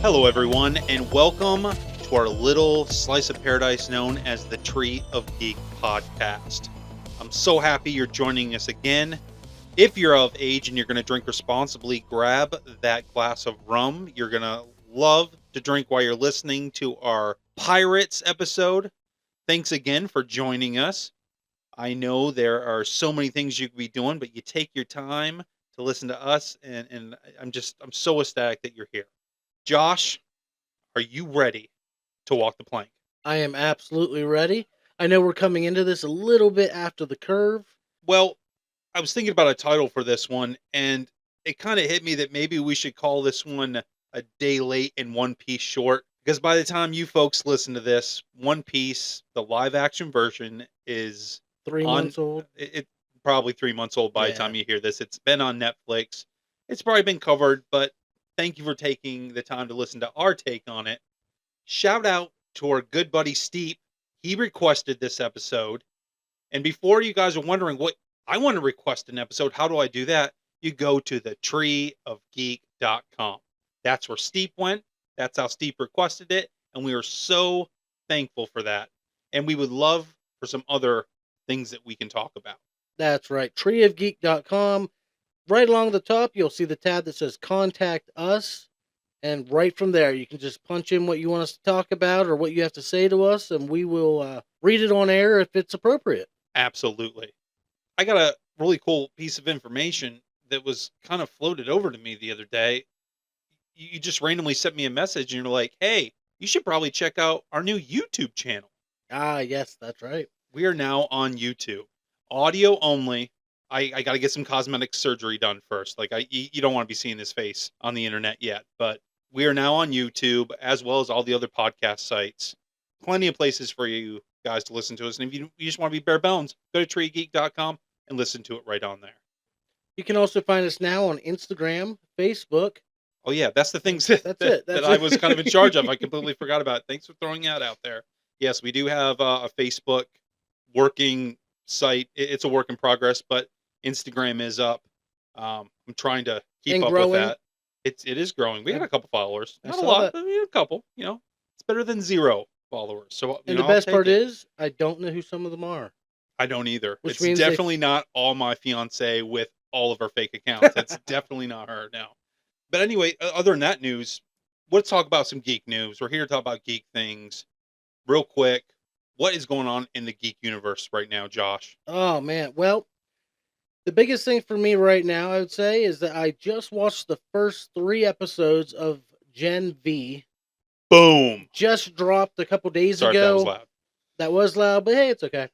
Hello, everyone, and welcome to our little slice of paradise known as the Tree of Geek podcast. I'm so happy you're joining us again. If you're of age and you're going to drink responsibly, grab that glass of rum. You're going to love to drink while you're listening to our Pirates episode. Thanks again for joining us. I know there are so many things you could be doing, but you take your time to listen to us, and I'm so ecstatic that you're here. Josh, are you ready to walk the plank? I am absolutely ready. I know we're coming into this a little bit after the curve. Well, I was thinking about a title for this one, and it kind of hit me that maybe we should call this one A Day Late and One Piece Short. Because by the time you folks listen to this, One Piece, the live action version, is 3 months old. It probably 3 months old by the Yeah. time you hear this. It's been on Netflix. It's probably been covered, but thank you for taking the time to listen to our take on it. Shout out to our good buddy Steve. He requested this episode. And before you guys are wondering, what I want to request an episode, how do I do that? You go to the treeofgeek.com. That's where Steve went. That's how Steve requested it. And we are so thankful for that. And we would love for some other things that we can talk about. That's right. treeofgeek.com. Right along the top, you'll see the tab that says Contact Us. And right from there, you can just punch in what you want us to talk about or what you have to say to us, and we will read it on air if it's appropriate. Absolutely. I got a really cool piece of information that was kind of floated over to me the other day. You just randomly sent me a message and you're like, hey, you should probably check out our new YouTube channel. Ah, yes, that's right. We are now on YouTube. Audio only. I got to get some cosmetic surgery done first. You don't want to be seeing his face on the internet yet, but we are now on YouTube as well as all the other podcast sites. Plenty of places for you guys to listen to us. And if you just want to be bare bones, go to treegeek.com and listen to it right on there. You can also find us now on Instagram, Facebook. Oh, yeah, that's the things That's that I was kind of in charge of. I completely forgot about it. Thanks for throwing that out there. Yes, we do have a Facebook working site. It's a work in progress, but Instagram is up. I'm trying to keep And up growing. with that. It is growing. We got Yeah. a couple followers. I Not a saw lot, that. but a couple. It's better than 0 followers. So, And the I'll best take part it. is, I don't know who some of them are. I don't either. Which It's means they- definitely not all my fiance with all of her fake accounts. That's definitely not her. No. But anyway, other than that news, let's talk about some geek news. We're here to talk about geek things. Real quick, what is going on in the geek universe right now, Josh? Oh, man. Well, the biggest thing for me right now, I would say, is that I just watched the first 3 episodes of Gen V. Boom. Just dropped a couple days Sorry ago. if that was loud. That was loud, but hey, it's okay.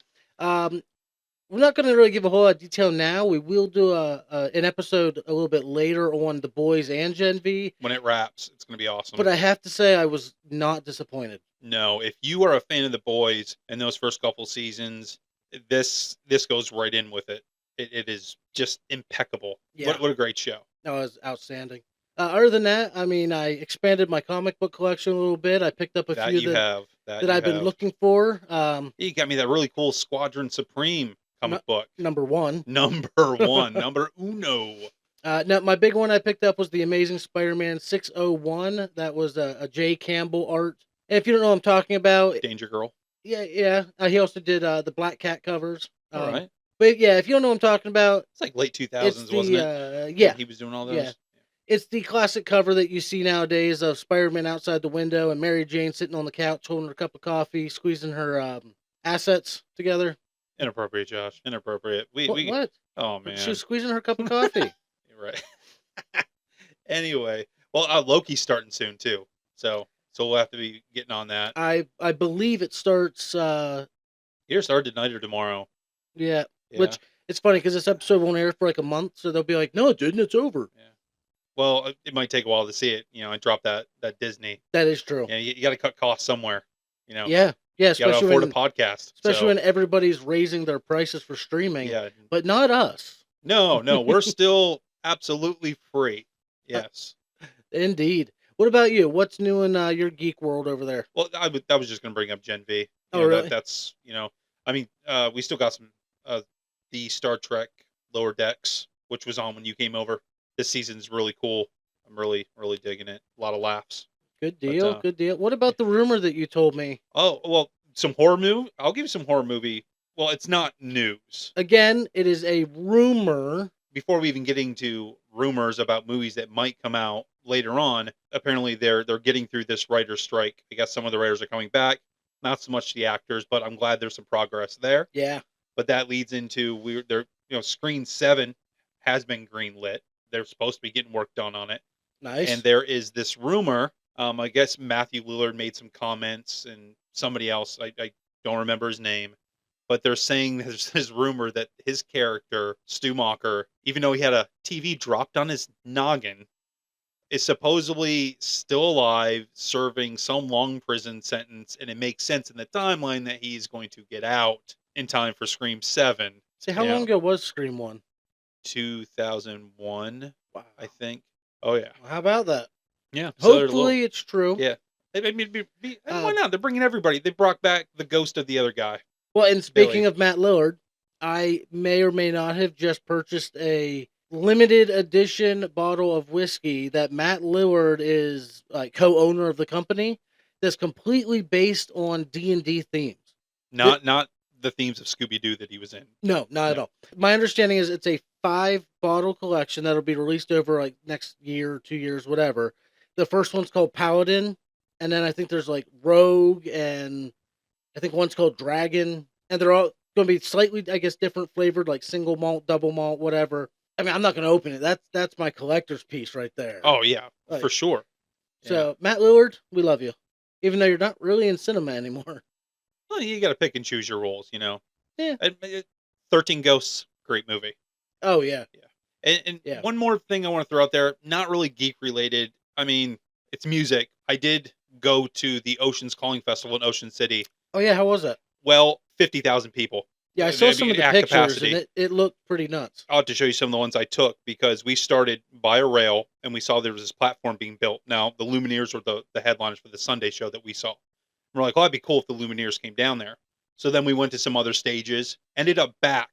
We're not going to really give a whole lot of detail now. We will do an episode a little bit later on The Boys and Gen V. When it wraps, it's going to be awesome. But I have to say, I was not disappointed. No, if you are a fan of The Boys and those first couple seasons, this goes right in with it. It is just impeccable. Yeah. What a great show. That was outstanding. Other than that, I mean, I expanded my comic book collection a little bit. I picked up a That few you have. that I've been looking for. You got me that really cool Squadron Supreme comic book. Number 1. Number 1. Number uno. No, my big one I picked up was the Amazing Spider-Man 601. That was a Jay Campbell art. And if you don't know what I'm talking about, Danger Girl. yeah. He also did the Black Cat covers. All right. But yeah, if you don't know what I'm talking about, It's like late 2000s, it's the, wasn't it? yeah, He was doing all those? Yeah. It's the classic cover that you see nowadays of Spider-Man outside the window and Mary Jane sitting on the couch holding her cup of coffee, squeezing her assets together. Inappropriate, Josh. Inappropriate. What? Oh, man. She was squeezing her cup of coffee. You're right. Anyway, well, Loki's starting soon, too. So we'll have to be getting on that. I believe it starts, Either started tonight or tomorrow. yeah. Yeah. Which, it's funny because this episode won't air for like a month, so they'll be like, no, it didn't, it's over. Yeah. Well, it might take a while to see it. I dropped that Disney. That is true. Yeah, you got to got to cut costs somewhere. Yeah, You got to especially afford when, a podcast. especially so, when everybody's raising their prices for streaming, yeah. but not us. No, we're still absolutely free. Yes. Indeed. What about you? What's new in your geek world over there? Well, I was just going to bring up Gen V. Oh, really? That's I mean, we still got some the Star Trek Lower Decks, which was on when you came over. This season's really cool. I'm really, really digging it. A lot of laughs. Good But deal. Good deal. What about the rumor that you told me? oh well, some horror movie. I'll give you some horror movie. Well, it's not news. Again, it is a rumor. Before we even getting to rumors about movies that might come out later on, apparently they're getting through this writer's strike. I guess some of the writers are coming back, not so much the actors, but I'm glad there's some progress there. Yeah. But that leads into Screen 7 has been greenlit. They're supposed to be getting work done on it. And Nice. there is this rumor. I guess Matthew Lillard made some comments, and somebody else, I don't remember his name, but they're saying there's this rumor that his character, Stu Macher, even though he had a TV dropped on his noggin, is supposedly still alive, serving some long prison sentence, and it makes sense in the timeline that he's going to get out in time for Scream 7. See, how long ago was Scream 1? 2001, Wow. I think. Oh, yeah. Well, how about that? Yeah. So Hopefully it's true. Yeah. I mean, why not? They're bringing everybody. They brought back the ghost of the other guy. Well, and speaking Billy. of Matt Lillard, I may or may not have just purchased a limited edition bottle of whiskey that Matt Lillard is like co-owner of the company. That's completely based on D&D themes. Not the themes of Scooby-Doo that he was in. No, not at all. My understanding is it's a 5-bottle collection that'll be released over like next year, 2 years, whatever. The first one's called Paladin, and then I think there's like Rogue, and I think one's called Dragon, and they're all going to be slightly, I guess, different flavored, like single malt, double malt, whatever. I mean, I'm not going to open it. That's my collector's piece right there. Oh yeah, for sure. So Matt Lillard, we love you, even though you're not really in cinema anymore. Well, you got to pick and choose your roles, Yeah. 13 Ghosts, great movie. Oh yeah. And one more thing I want to throw out there, not really geek related. I mean, it's music. I did go to the Ocean's Calling Festival in Ocean City. Oh yeah, how was that? Well, 50,000 people. Yeah, I saw some of the pictures, capacity. And it looked pretty nuts. I'll have to show you some of the ones I took, because we started by a rail, and we saw there was this platform being built. Now, the Lumineers were the headliners for the Sunday show that we saw. We're like, oh, that'd be cool if the Lumineers came down there. So then we went to some other stages, ended up back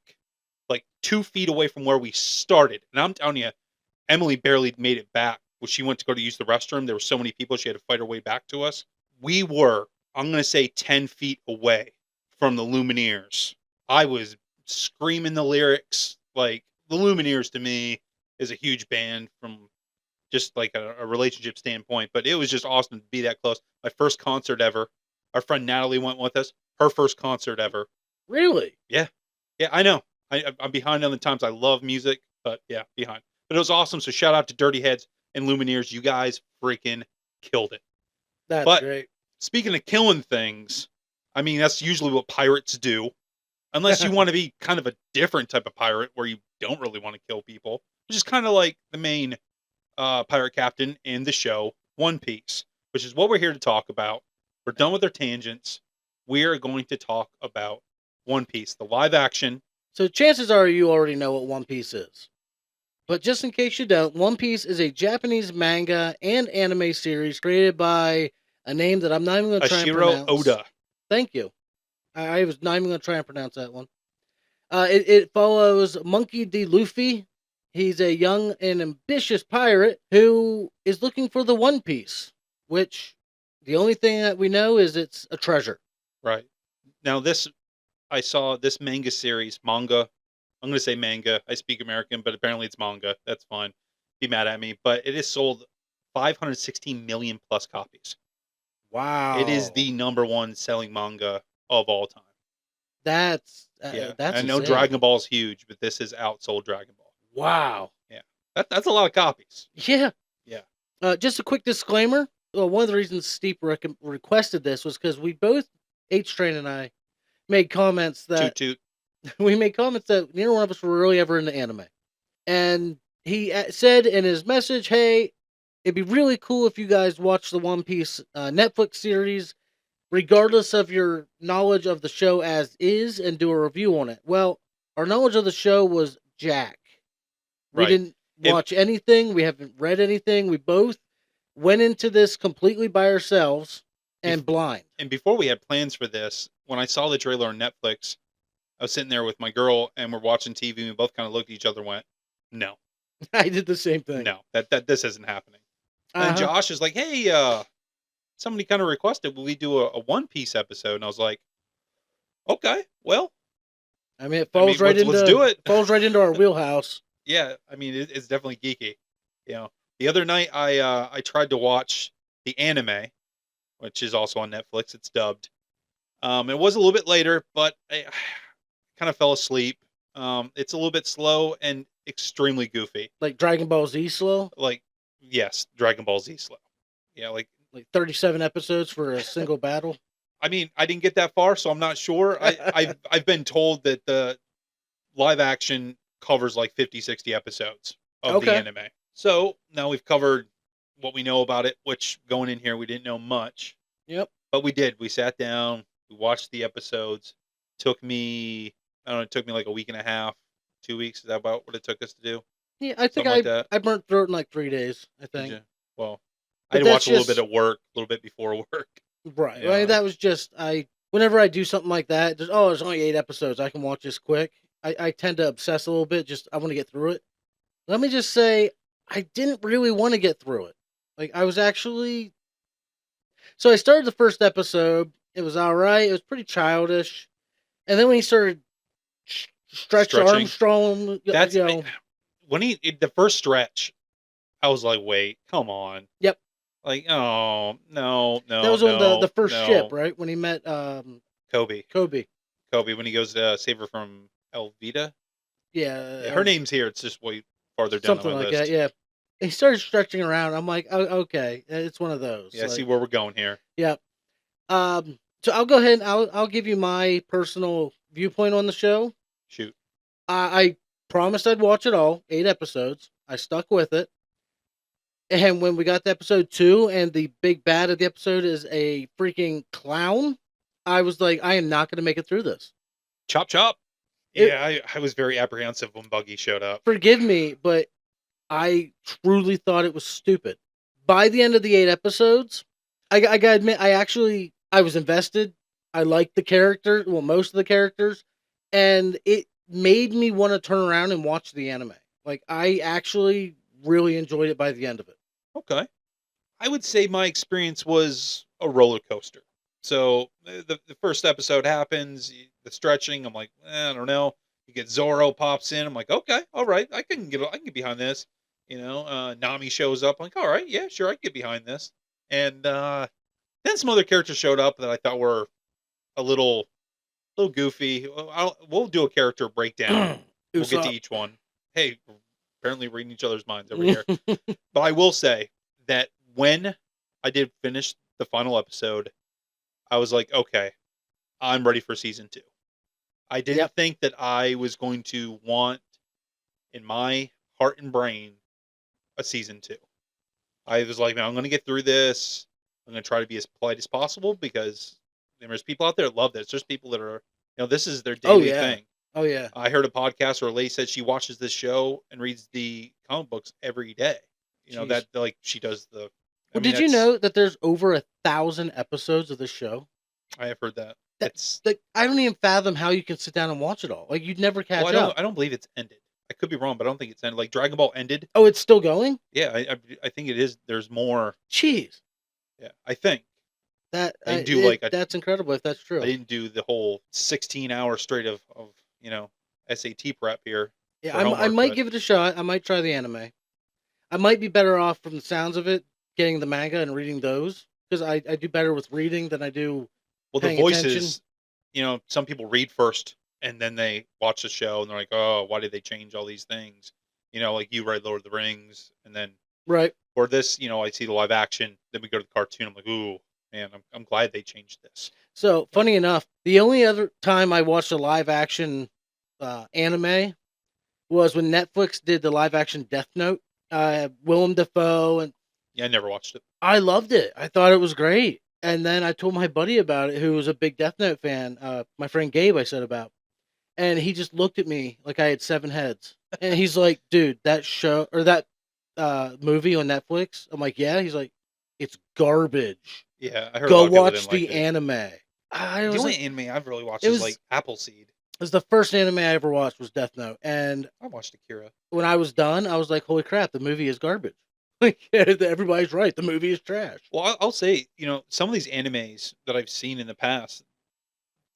like 2 feet away from where we started. And I'm telling you, Emily barely made it back. When she went to go to use the restroom, there were so many people, she had to fight her way back to us. We were, I'm going to say, 10 feet away from the Lumineers. I was screaming the lyrics. Like, the Lumineers to me is a huge band from just like a relationship standpoint, but it was just awesome to be that close. My first concert ever. Our friend Natalie went with us. Her first concert ever. Really? Yeah. Yeah, I know. I'm behind on the times. I love music, but yeah, behind. But it was awesome. So shout out to Dirty Heads and Lumineers. You guys freaking killed it. That's great. Speaking of killing things, I mean, that's usually what pirates do. Unless you want to be kind of a different type of pirate where you don't really want to kill people. Which is kind of like the main pirate captain in the show, One Piece, which is what we're here to talk about. We're done with our tangents. We are going to talk about One Piece, the live action. So chances are you already know what One Piece is. But just in case you don't, One Piece is a Japanese manga and anime series created by a name that I'm not even going to try and pronounce. Ashiro Oda. Thank you. I was not even going to try and pronounce that one. It follows Monkey D. Luffy. He's a young and ambitious pirate who is looking for the One Piece, which the only thing that we know is it's a treasure. Right. Now I saw this manga series, manga. I'm going to say manga. I speak American, but apparently it's manga. That's fine. Be mad at me. But it has sold 516 million plus copies. Wow. It is the #1 selling manga of all time. That's I know insane. Dragon Ball is huge, but this has outsold Dragon Ball. Wow. Yeah. That's a lot of copies. Yeah. Yeah. Just a quick disclaimer. Well, one of the reasons Steve requested this was because we both, H-Train and I, made comments that we made comments that neither one of us were really ever into anime. And he said in his message, hey, it'd be really cool if you guys watch the One Piece Netflix series, regardless of your knowledge of the show as is, and do a review on it. Well, our knowledge of the show was jack. We didn't watch anything. We haven't read anything. We both went into this completely by ourselves and blind. And before we had plans for this, when I saw the trailer on Netflix, I was sitting there with my girl and we're watching TV and we both kind of looked at each other and went, no. I did the same thing. No, that this isn't happening. And Josh is like, hey, somebody kind of requested, will we do a One Piece episode? And I was like, okay, well, I mean, it falls let's do it. falls right into our wheelhouse. Yeah, I mean, it's definitely geeky. You know, the other night I tried to watch the anime, which is also on Netflix. It's dubbed. It was a little bit later, but I kind of fell asleep. It's a little bit slow and extremely goofy. Like Dragon Ball Z slow? Like, yes, Dragon Ball Z slow. Yeah, like 37 episodes for a single battle. I mean, I didn't get that far, so I'm not sure. I've been told that the live action covers like 50, 60 episodes of the anime. So now we've covered what we know about it, which going in here we didn't know much. Yep. But we did. We sat down, we watched the episodes. Took me, I don't know, it took me like a week and a half, 2 weeks. Is that about what it took us to do? Yeah, I think I burnt through it in like 3 days, I think. Well, But I had to that's watch a little just- bit of work, a little bit before work. Right. Yeah. Right. That was just whenever I do something like that, there's only 8 episodes. I can watch this quick. I tend to obsess a little bit. I want to get through it. Let me just say, I didn't really want to get through it. Like I was actually. So I started the first episode. It was all right. It was pretty childish, and then when he started stretching Armstrong, That's when the first stretch. I was like, wait, come on. Yep. Like, oh no. That was on the first ship, right? When he met Kobe when he goes to save her from Elvita. Yeah, her name's here. It's just way farther down something on my like list. that. Yeah, he started stretching around. I'm like, oh, okay, it's one of those. Yeah, see where we're going here. Yeah. So I'll go ahead and I'll give you my personal viewpoint on the show. Shoot. I promised I'd watch it all, 8 episodes. I stuck with it. And when we got to episode 2 and the big bad of the episode is a freaking clown, I was like, I am not going to make it through this. Chop chop. Yeah, I was very apprehensive when Buggy showed up. Forgive me, but I truly thought it was stupid. By the end of the 8 episodes, I gotta admit, I was invested. I liked the character, well, most of the characters, and it made me want to turn around and watch the anime. Like, I actually really enjoyed it by the end of it. Okay. I would say my experience was a roller coaster. So the first episode happens, the stretching, I'm like, I don't know. You get Zoro pops in, I'm like, okay, all right, I can get behind this. You know, Nami shows up, I'm like, all right, yeah, sure, I can get behind this. And then some other characters showed up that I thought were a little goofy. We'll do a character breakdown. We'll get to each one. Hey, apparently reading each other's minds over here. But I will say that when I did finish the final episode, I was like, okay, I'm ready for season 2. I didn't think that I was going to want, in my heart and brain, a season 2. I was like, man, I'm going to get through this. I'm going to try to be as polite as possible because there's people out there that love this. There's people that are, this is their daily thing. Oh, yeah. I heard a podcast where a lady said she watches this show and reads the comic books every day. That like she does the. Well, did you know that there's over 1,000 episodes of this show? I have heard that. That's like I don't even fathom how you can sit down and watch it all. Like you'd never catch up. I don't believe it's ended. I could be wrong, but I don't think it's ended. Like Dragon Ball ended. Oh, it's still going? Yeah, I think it is. There's more. Jeez. Yeah, I think. That I didn't do that's incredible if that's true. I didn't do the whole 16 hours straight of SAT prep here. Yeah, I might give it a shot. I might try the anime. I might be better off from the sounds of it getting the manga and reading those because I do better with reading than I do. Well, the voices, some people read first and then they watch the show and they're like, oh, why did they change all these things? Like you read Lord of the Rings and then right. Or this, I see the live action, then we go to the cartoon. I'm like, ooh, man, I'm glad they changed this. So funny enough, the only other time I watched a live action anime was when Netflix did the live action Death Note. Willem Dafoe and I never watched it. I loved it. I thought it was great. And then I told my buddy about it, who was a big Death Note fan. My friend Gabe, I said about, and he just looked at me like I had 7 heads. And he's like, "Dude, that show or that movie on Netflix." I'm like, "Yeah." He's like, "It's garbage." Yeah, I heard. Go watch the anime. The only anime I've really watched is like Appleseed. It was the first anime I ever watched was Death Note, and I watched Akira. When I was done, I was like, "Holy crap, the movie is garbage." Like, everybody's right. The movie is trash. Well, I'll say, some of these animes that I've seen in the past,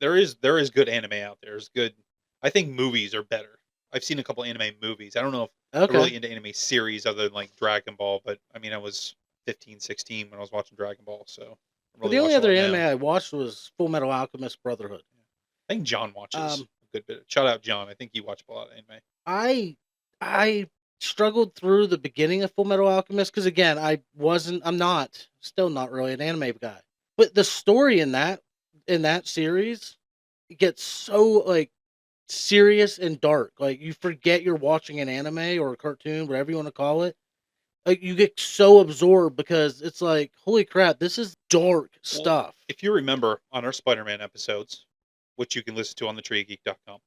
there is good anime out there. There's good. I think movies are better. I've seen a couple anime movies. I don't know if I'm Okay. really into anime series other than like Dragon Ball, but I mean, I was 15, 16 when I was watching Dragon Ball, so I But really the only watch a other lot anime now. I watched was Full Metal Alchemist Brotherhood. I think John watches Um, a good bit. Shout out John. I think you watch a lot of anime. I I struggled through the beginning of Full Metal Alchemist because again, I'm not still not really an anime guy. But the story in that series gets so like serious and dark. Like you forget you're watching an anime or a cartoon, whatever you want to call it. Like you get so absorbed because it's like, holy crap, this is dark Well, stuff. if you remember on our Spider-Man episodes, which you can listen to on thetreegeek.com,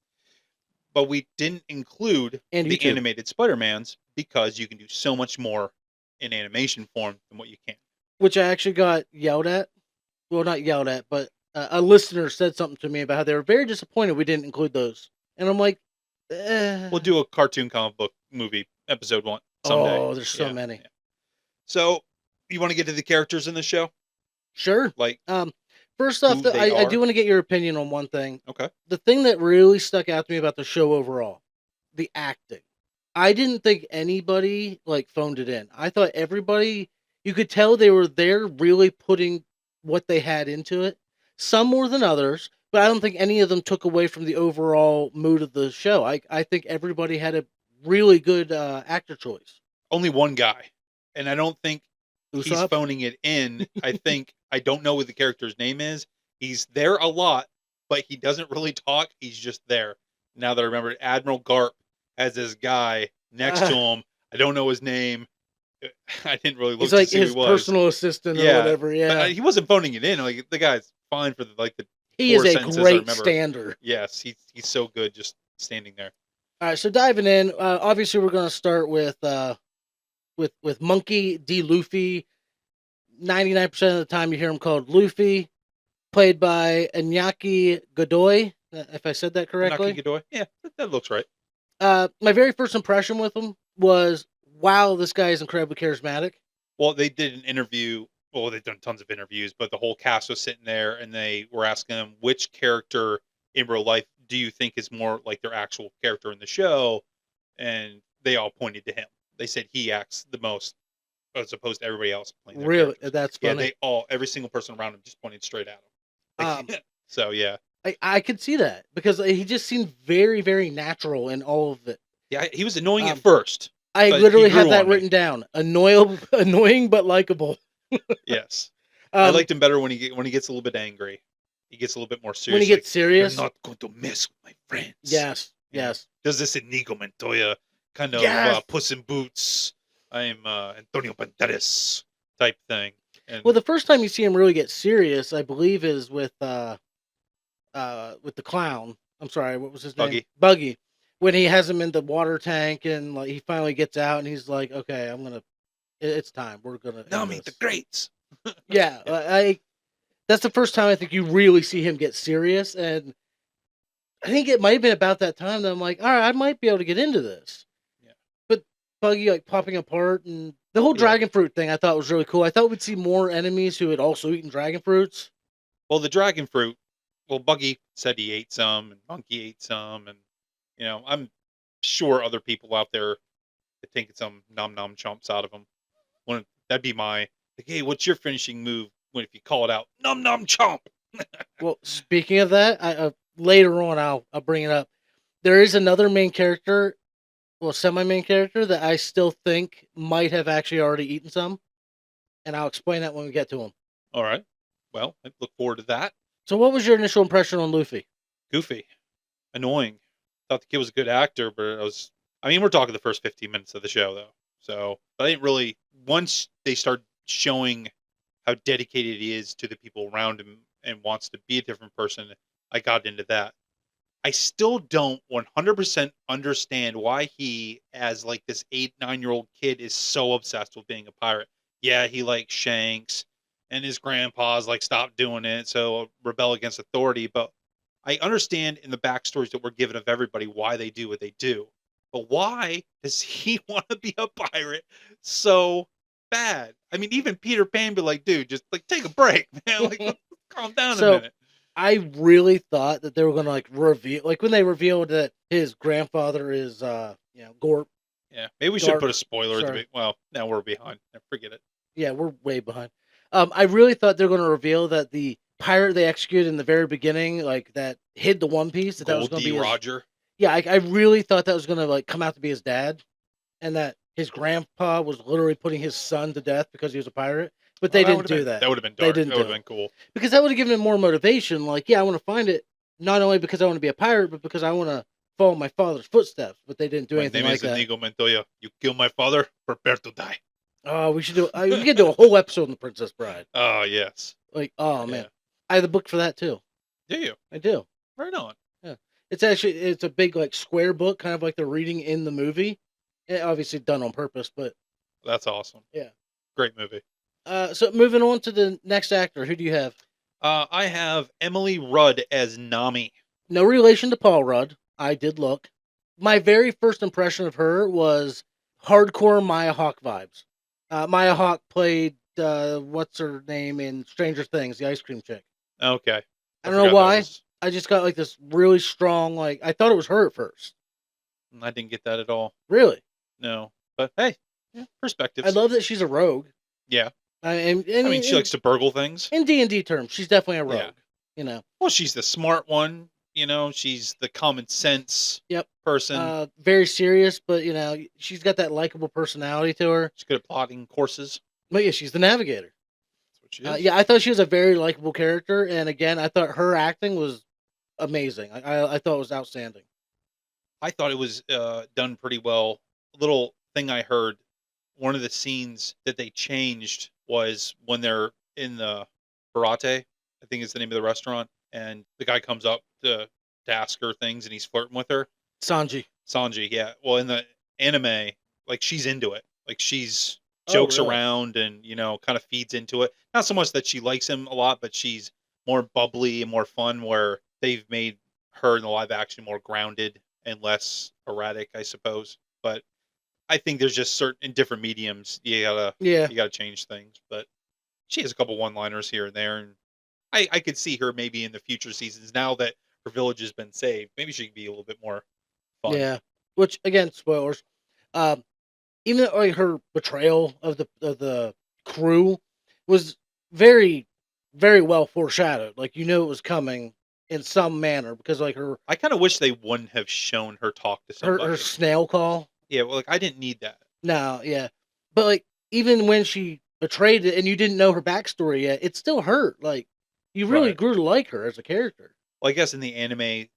but we didn't include And the YouTube, animated Spider-Mans because you can do so much more in animation form than what you can. which I actually got yelled at. Well, not yelled at, but a listener said something to me about how they were very disappointed we didn't include those. And I'm like, We'll do a cartoon comic book movie episode one someday. oh, there's so Yeah, many. yeah. So, you want to get to the characters in the show? Sure. Like First off, who they I do are? want to get your opinion on one thing. Okay. The thing that really stuck out to me about the show overall, the acting. I didn't think anybody like phoned it in. I thought everybody, you could tell they were there really putting what they had into it. Some more than others, but I don't think any of them took away from the overall mood of the show. I think everybody had a really good actor choice. Only one guy. And I don't think he's Usopp? phoning it in. I don't know what the character's name is. He's there a lot, but he doesn't really talk. He's just there. Now that I remember, Admiral Garp has this guy next to him. I don't know his name. I didn't really He's look to like see who he his was. personal assistant or Yeah, whatever. but Yeah. he wasn't phoning it in. Like the guy's fine for the He is four a sentences I great remember. stander. Yes, he's so good just standing there. All right, so diving in, obviously we're going to start with Monkey D. Luffy. 99% of the time you hear him called Luffy, played by Iñaki Godoy, if I said that Naki correctly. Godoy. Yeah, that looks right. My very first impression with him was, wow, this guy is incredibly charismatic. Well, they did an interview. Well, they've done tons of interviews, but the whole cast was sitting there and they were asking him which character in real life do you think is more like their actual character in the show? And they all pointed to him. They said he acts the most as opposed to everybody else playing their Really, characters. that's Yeah, funny. every single person around him just pointed straight at him. Um, Like, so yeah. I could see that because he just seemed very, very natural in all of it. Yeah, he was annoying at Um, first, I but he literally have grew that on me. written down. Annoying but likable. Yes. I Um, liked him better when he gets a little bit angry. He gets a little bit more when he serious. Like, gets you're serious, not going to mess with my friends. yes, You know, yes, does this Inigo Montoya kind of yes. Puss in Boots? I'm Antonio Banderas type thing. And Well, the first time you see him really get serious, I believe, is with the clown. I'm sorry, what was his name? Buggy. Buggy. When he has him in the water tank and like he finally gets out and he's like, "Okay, it's time. We're gonna now end meet the this." greats. Yeah, Yeah. I. That's the first time I think you really see him get serious, and I think it might have been about that time that I'm like, all right, I might be able to get into this. Yeah. But Buggy like popping apart and the whole Yeah. dragon fruit thing, I thought was really cool. I thought we'd see more enemies who had also eaten dragon fruits. Well, the dragon fruit. Well, Buggy said he ate some, and Monkey ate some, and I'm sure other people out there are taking some nom nom chomps out of them. That'd be my like, hey, what's your finishing move? When if you call it out, nom nom chomp. Well, speaking of that, later on I'll bring it up. There is another main character, well, semi-main character that I still think might have actually already eaten some, and I'll explain that when we get to him. All right. Well, I look forward to that. So, what was your initial impression on Luffy? Goofy, annoying. Thought the kid was a good actor, but I mean, we're talking the first 15 minutes of the show, though. So, but I didn't really. Once they start showing how dedicated he is to the people around him and wants to be a different person, I got into that. I still don't 100% understand why he, as like this 8, 9-year-old kid, is so obsessed with being a pirate. Yeah, he likes Shanks, and his grandpa's like, stop doing it, so rebel against authority. But I understand in the backstories that we're given of everybody why they do what they do. But why does he want to be a pirate so bad. I mean, even Peter Pan be like, dude, just like take a break, man. Like, let's calm down a So minute. I really thought that they were gonna like reveal, like when they revealed that his grandfather is, Gorp. Yeah, maybe we should Garp. put a spoiler at the Sorry. well, now we're behind. Forget it. Yeah, we're way behind. I really thought they were gonna reveal that the pirate they executed in the very beginning, like that hid the One Piece, that was Gold gonna D. be his. Roger. Yeah, I really thought that was gonna like come out to be his dad, and that his grandpa was literally putting his son to death because he was a pirate. But they didn't do that. That would have been They dark. didn't That would do have it. been cool. Because that would have given him more motivation. Like, yeah, I want to find it, not only because I want to be a pirate, but because I want to follow my father's footsteps. But they didn't do My anything name like is that. Inigo Montoya. You kill my father, prepare to die. Oh, we should do. We could do a whole episode on the Princess Bride. Oh, yes. Like, oh man, Yeah. I have the book for that too. Do you? I do. Right on. Yeah, it's a big like square book, kind of like they're reading in the movie. Obviously done on purpose, but That's awesome. yeah, Great movie. So moving on to the next actor, who do you have? I have Emily Rudd as Nami. No relation to Paul Rudd. I did look. My very first impression of her was hardcore Maya Hawke vibes. Maya Hawke played what's her name in Stranger Things, the ice cream chick. Okay. I don't know why. I just got like this really strong, like I thought it was her at first. I didn't get that at all. Really? No. But hey, yeah, perspectives. I love that she's a rogue. Yeah. I mean, she likes to burgle things. In D&D terms, she's definitely a rogue. Yeah. You know. Well, she's the smart one. You know, she's the common sense person. Very serious, but you know, she's got that likable personality to her. She's good at plotting courses. But yeah, she's the navigator. That's what she is. Yeah, I thought she was a very likable character, and again, I thought her acting was amazing. I thought it was outstanding. I thought it was done pretty well. A little thing I heard, one of the scenes that they changed was when they're in the Barate, I think is the name of the restaurant, and the guy comes up to ask her things, and he's flirting with her. Sanji, yeah. Well, in the anime, like she's into it. Like she's jokes around and, you know, kind of feeds into it. Not so much that she likes him a lot, but she's more bubbly and more fun, where they've made her in the live action more grounded and less erratic, I suppose. But I think there's just in different mediums, you gotta change things. But she has a couple one-liners here and there, and I could see her maybe in the future seasons, now that her village has been saved. Maybe she can be a little bit more fun. Yeah, which again, spoilers. Even like her betrayal of the crew was very, very well foreshadowed. Like you knew it was coming in some manner because like I kind of wish they wouldn't have shown her talk to somebody. Her snail call. Yeah, well, like I didn't need that. No, yeah, but like even when she betrayed it and you didn't know her backstory yet, it still hurt. Like you really grew to like her as a character. Well, I guess in the anime,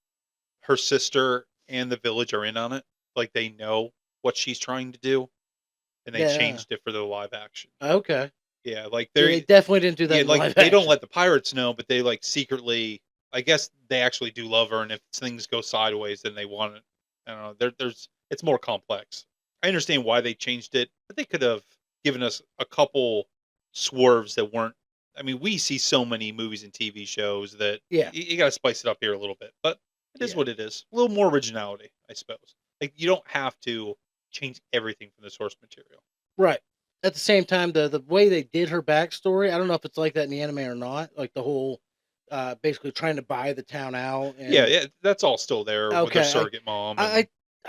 her sister and the village are in on it. Like they know what she's trying to do, and they changed it for the live action. Okay. Yeah, like they definitely didn't do that. Yeah, in like live they action. don't let the pirates know, but they like secretly. I guess they actually do love her, and if things go sideways, then they want it. I don't know. It's more complex. I understand why they changed it, but they could have given us a couple swerves that weren't. I mean, we see so many movies and TV shows that you got to spice it up here a little bit, but it is what it is. A little more originality, I suppose. Like you don't have to change everything from the source material. Right. At the same time, the way they did her backstory, I don't know if it's like that in the anime or not. Like the whole, basically trying to buy the town out. And... Yeah, that's all still there with her surrogate mom.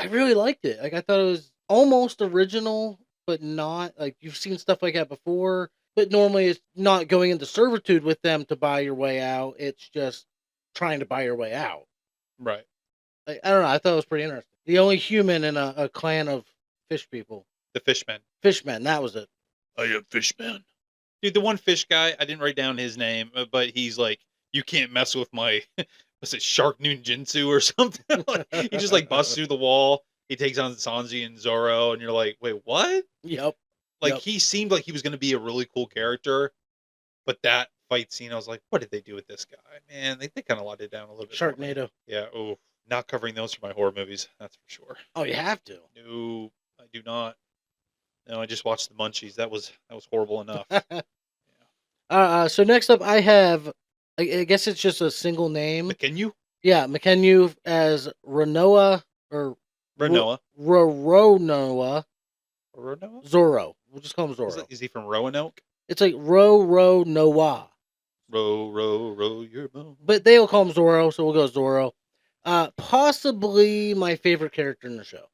I really liked it. Like I thought it was almost original, but not. Like you've seen stuff like that before, but normally it's not going into servitude with them to buy your way out. It's just trying to buy your way out. Right. Like, I don't know. I thought it was pretty interesting. The only human in a clan of fish people. The fishmen. Fishmen, that was it. I am Fishman. Dude, the one fish guy, I didn't write down his name, but he's like, you can't mess with my, what's it, shark ninjutsu or something? Like, he just like busts through the wall. He takes on Sanji and Zoro, and you're like, wait, what? Yep. Like, he seemed like he was going to be a really cool character, but that fight scene, I was like, what did they do with this guy? Man, they kind of let it down a little bit. Sharknado. Yeah, not covering those for my horror movies, that's for sure. Oh, you have to. No, I do not. No, I just watched the Munchies. That was horrible enough. So next up, I have, I guess it's just a single name. McKenyu? Yeah, McKenyu as Renoa or Renoa. Roronoa. Roronoa? Zoro. We'll just call him Zoro. Is he from Roanoke? It's like Ro Noah. Row your boat. But they'll call him Zoro, so we'll go Zoro. Possibly my favorite character in the show.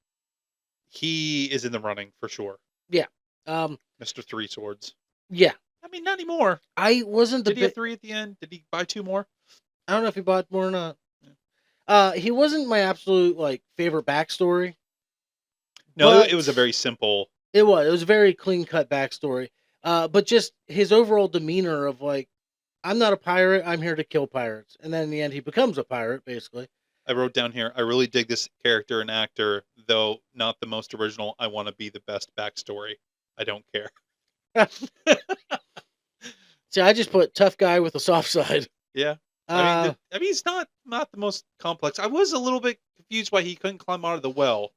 He is in the running for sure. Yeah. Mr. Three Swords. Yeah. I mean, not anymore. I wasn't the Did he have 3 at the end? Did he buy 2 more? I don't know if he bought more or not. He wasn't my absolute like favorite backstory. No, it was a very simple. It was a very clean cut backstory. But just his overall demeanor of like, I'm not a pirate. I'm here to kill pirates. And then in the end, he becomes a pirate, basically. I wrote down here, I really dig this character and actor, though not the most original. I want to be the best backstory. I don't care. See, I just put tough guy with a soft side. Yeah. I mean, he's not the most complex. I was a little bit confused why he couldn't climb out of the well.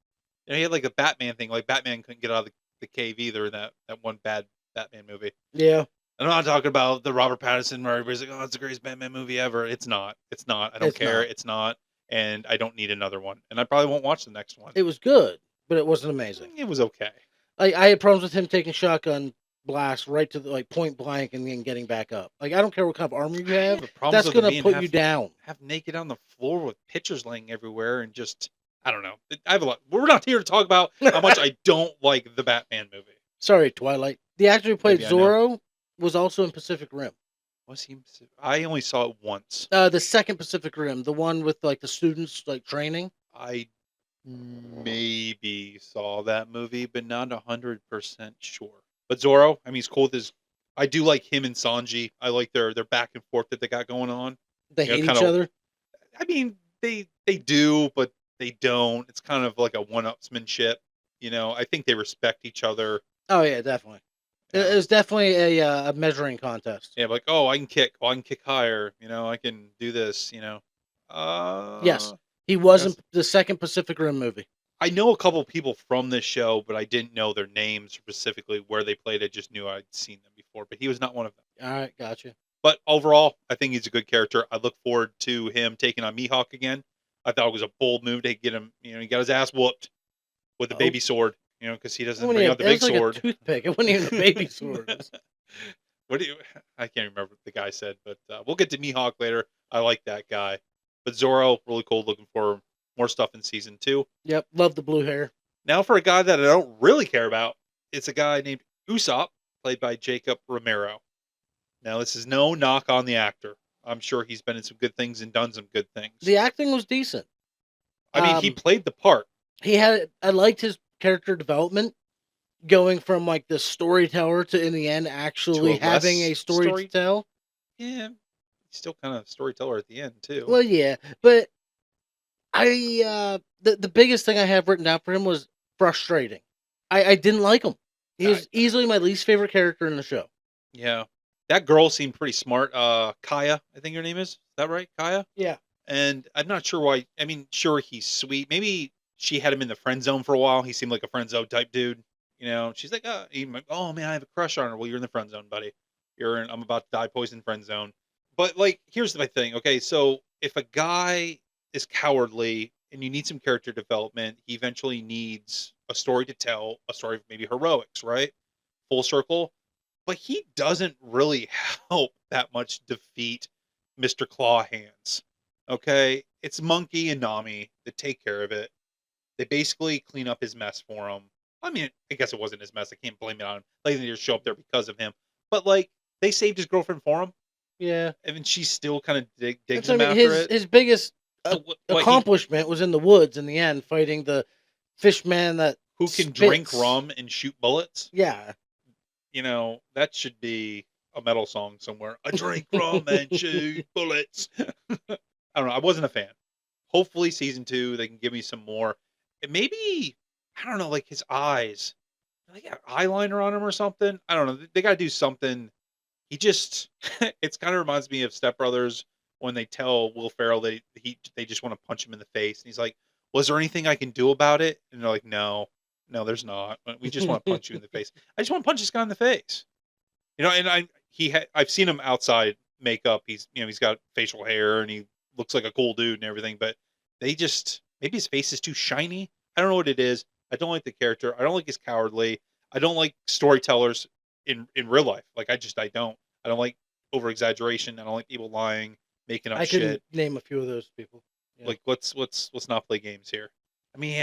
You know, he had like a Batman thing. Like Batman couldn't get out of the cave either in that one bad Batman movie. Yeah. I'm not talking about the Robert Pattinson where everybody's like, oh, it's the greatest Batman movie ever. It's not. I don't care. It's not. And I don't need another one. And I probably won't watch the next one. It was good, but it wasn't amazing. It was okay. I had problems with him taking shotgun blast right to the like point blank and then getting back up. Like I don't care what kind of armor you have. That's gonna put you down. Have naked on the floor with pictures laying everywhere and just I don't know. I have a lot. We're not here to talk about how much I don't like the Batman movie. Sorry, Twilight. The actor who played Zorro was also in Pacific Rim. Was he? I only saw it once. The second Pacific Rim, the one with like the students like training. I maybe saw that movie, but not 100% sure. But Zorro, I mean, he's cool with his. I do like him and Sanji. I like their back and forth that they got going on. They hate each other. I mean, they do, but they don't. It's kind of like a one-upsmanship. You know, I think they respect each other. Oh yeah, definitely. It was definitely a measuring contest. Yeah, like I can kick higher. You know, I can do this. You know. Yes, he wasn't the second Pacific Rim movie. I know a couple people from this show, but I didn't know their names specifically where they played. I just knew I'd seen them before, but he was not one of them. All right, gotcha. But overall, I think he's a good character. I look forward to him taking on Mihawk again. I thought it was a bold move to get him. You know, he got his ass whooped with the baby sword. You know, because he doesn't bring out the big sword. Like a toothpick. It wasn't even a baby sword. I can't remember what the guy said, but we'll get to Mihawk later. I like that guy. But Zoro, really cool. Looking for more stuff in season 2. Yep, love the blue hair. Now for a guy that I don't really care about, it's a guy named Usopp, played by Jacob Romero. Now this is no knock on the actor. I'm sure he's been in some good things and done some good things. The acting was decent. I mean, he played the part. I liked his character development, going from like the storyteller to in the end actually having a story to tell. Yeah, he's still kind of storyteller at the end too. Well, yeah, but the biggest thing I have written down for him was frustrating. I didn't like him. He was easily my least favorite character in the show. Yeah, that girl seemed pretty smart. Kaya, I think her name is. Is that right, Kaya? Yeah. And I'm not sure why. I mean, sure, he's sweet. Maybe she had him in the friend zone for a while. He seemed like a friend zone type dude. You know, she's like, oh man, I have a crush on her. Well, you're in the friend zone, buddy. I'm about to die poison friend zone. But like, here's my thing. Okay, so if a guy is cowardly and you need some character development, he eventually needs a story to tell, a story of maybe heroics, right? Full circle. But he doesn't really help that much defeat Mr. Claw Hands. Okay, it's Monkey and Nami that take care of it. They basically clean up his mess for him. I mean, I guess it wasn't his mess. I can't blame it on him. Like, they just show up there because of him. But like, they saved his girlfriend for him. Yeah, and she still kind of digs him after it. His biggest accomplishment was in the woods in the end, fighting the fishman who can drink rum and shoot bullets. Yeah, you know that should be a metal song somewhere. I drink rum and shoot bullets. I don't know. I wasn't a fan. Hopefully, season 2 they can give me some more. And maybe I don't know, like his eyes. They got eyeliner on him or something. I don't know. They got to do something. He just it kind of reminds me of Step Brothers when they tell Will Ferrell they just want to punch him in the face, and he's like, "Was there anything I can do about it?" And they're like, "No, there's not. We just want to punch you in the face. I just want to punch this guy in the face." You know, and I've seen him outside makeup. He's got facial hair and he looks like a cool dude and everything, but maybe his face is too shiny. I don't know what it is. I don't like the character. I don't like his cowardly. I don't like storytellers in real life. Like I don't. I don't like over exaggeration. I don't like people lying, making up I can shit. name a few of those people. Yeah. Like let's not play games here. I mean,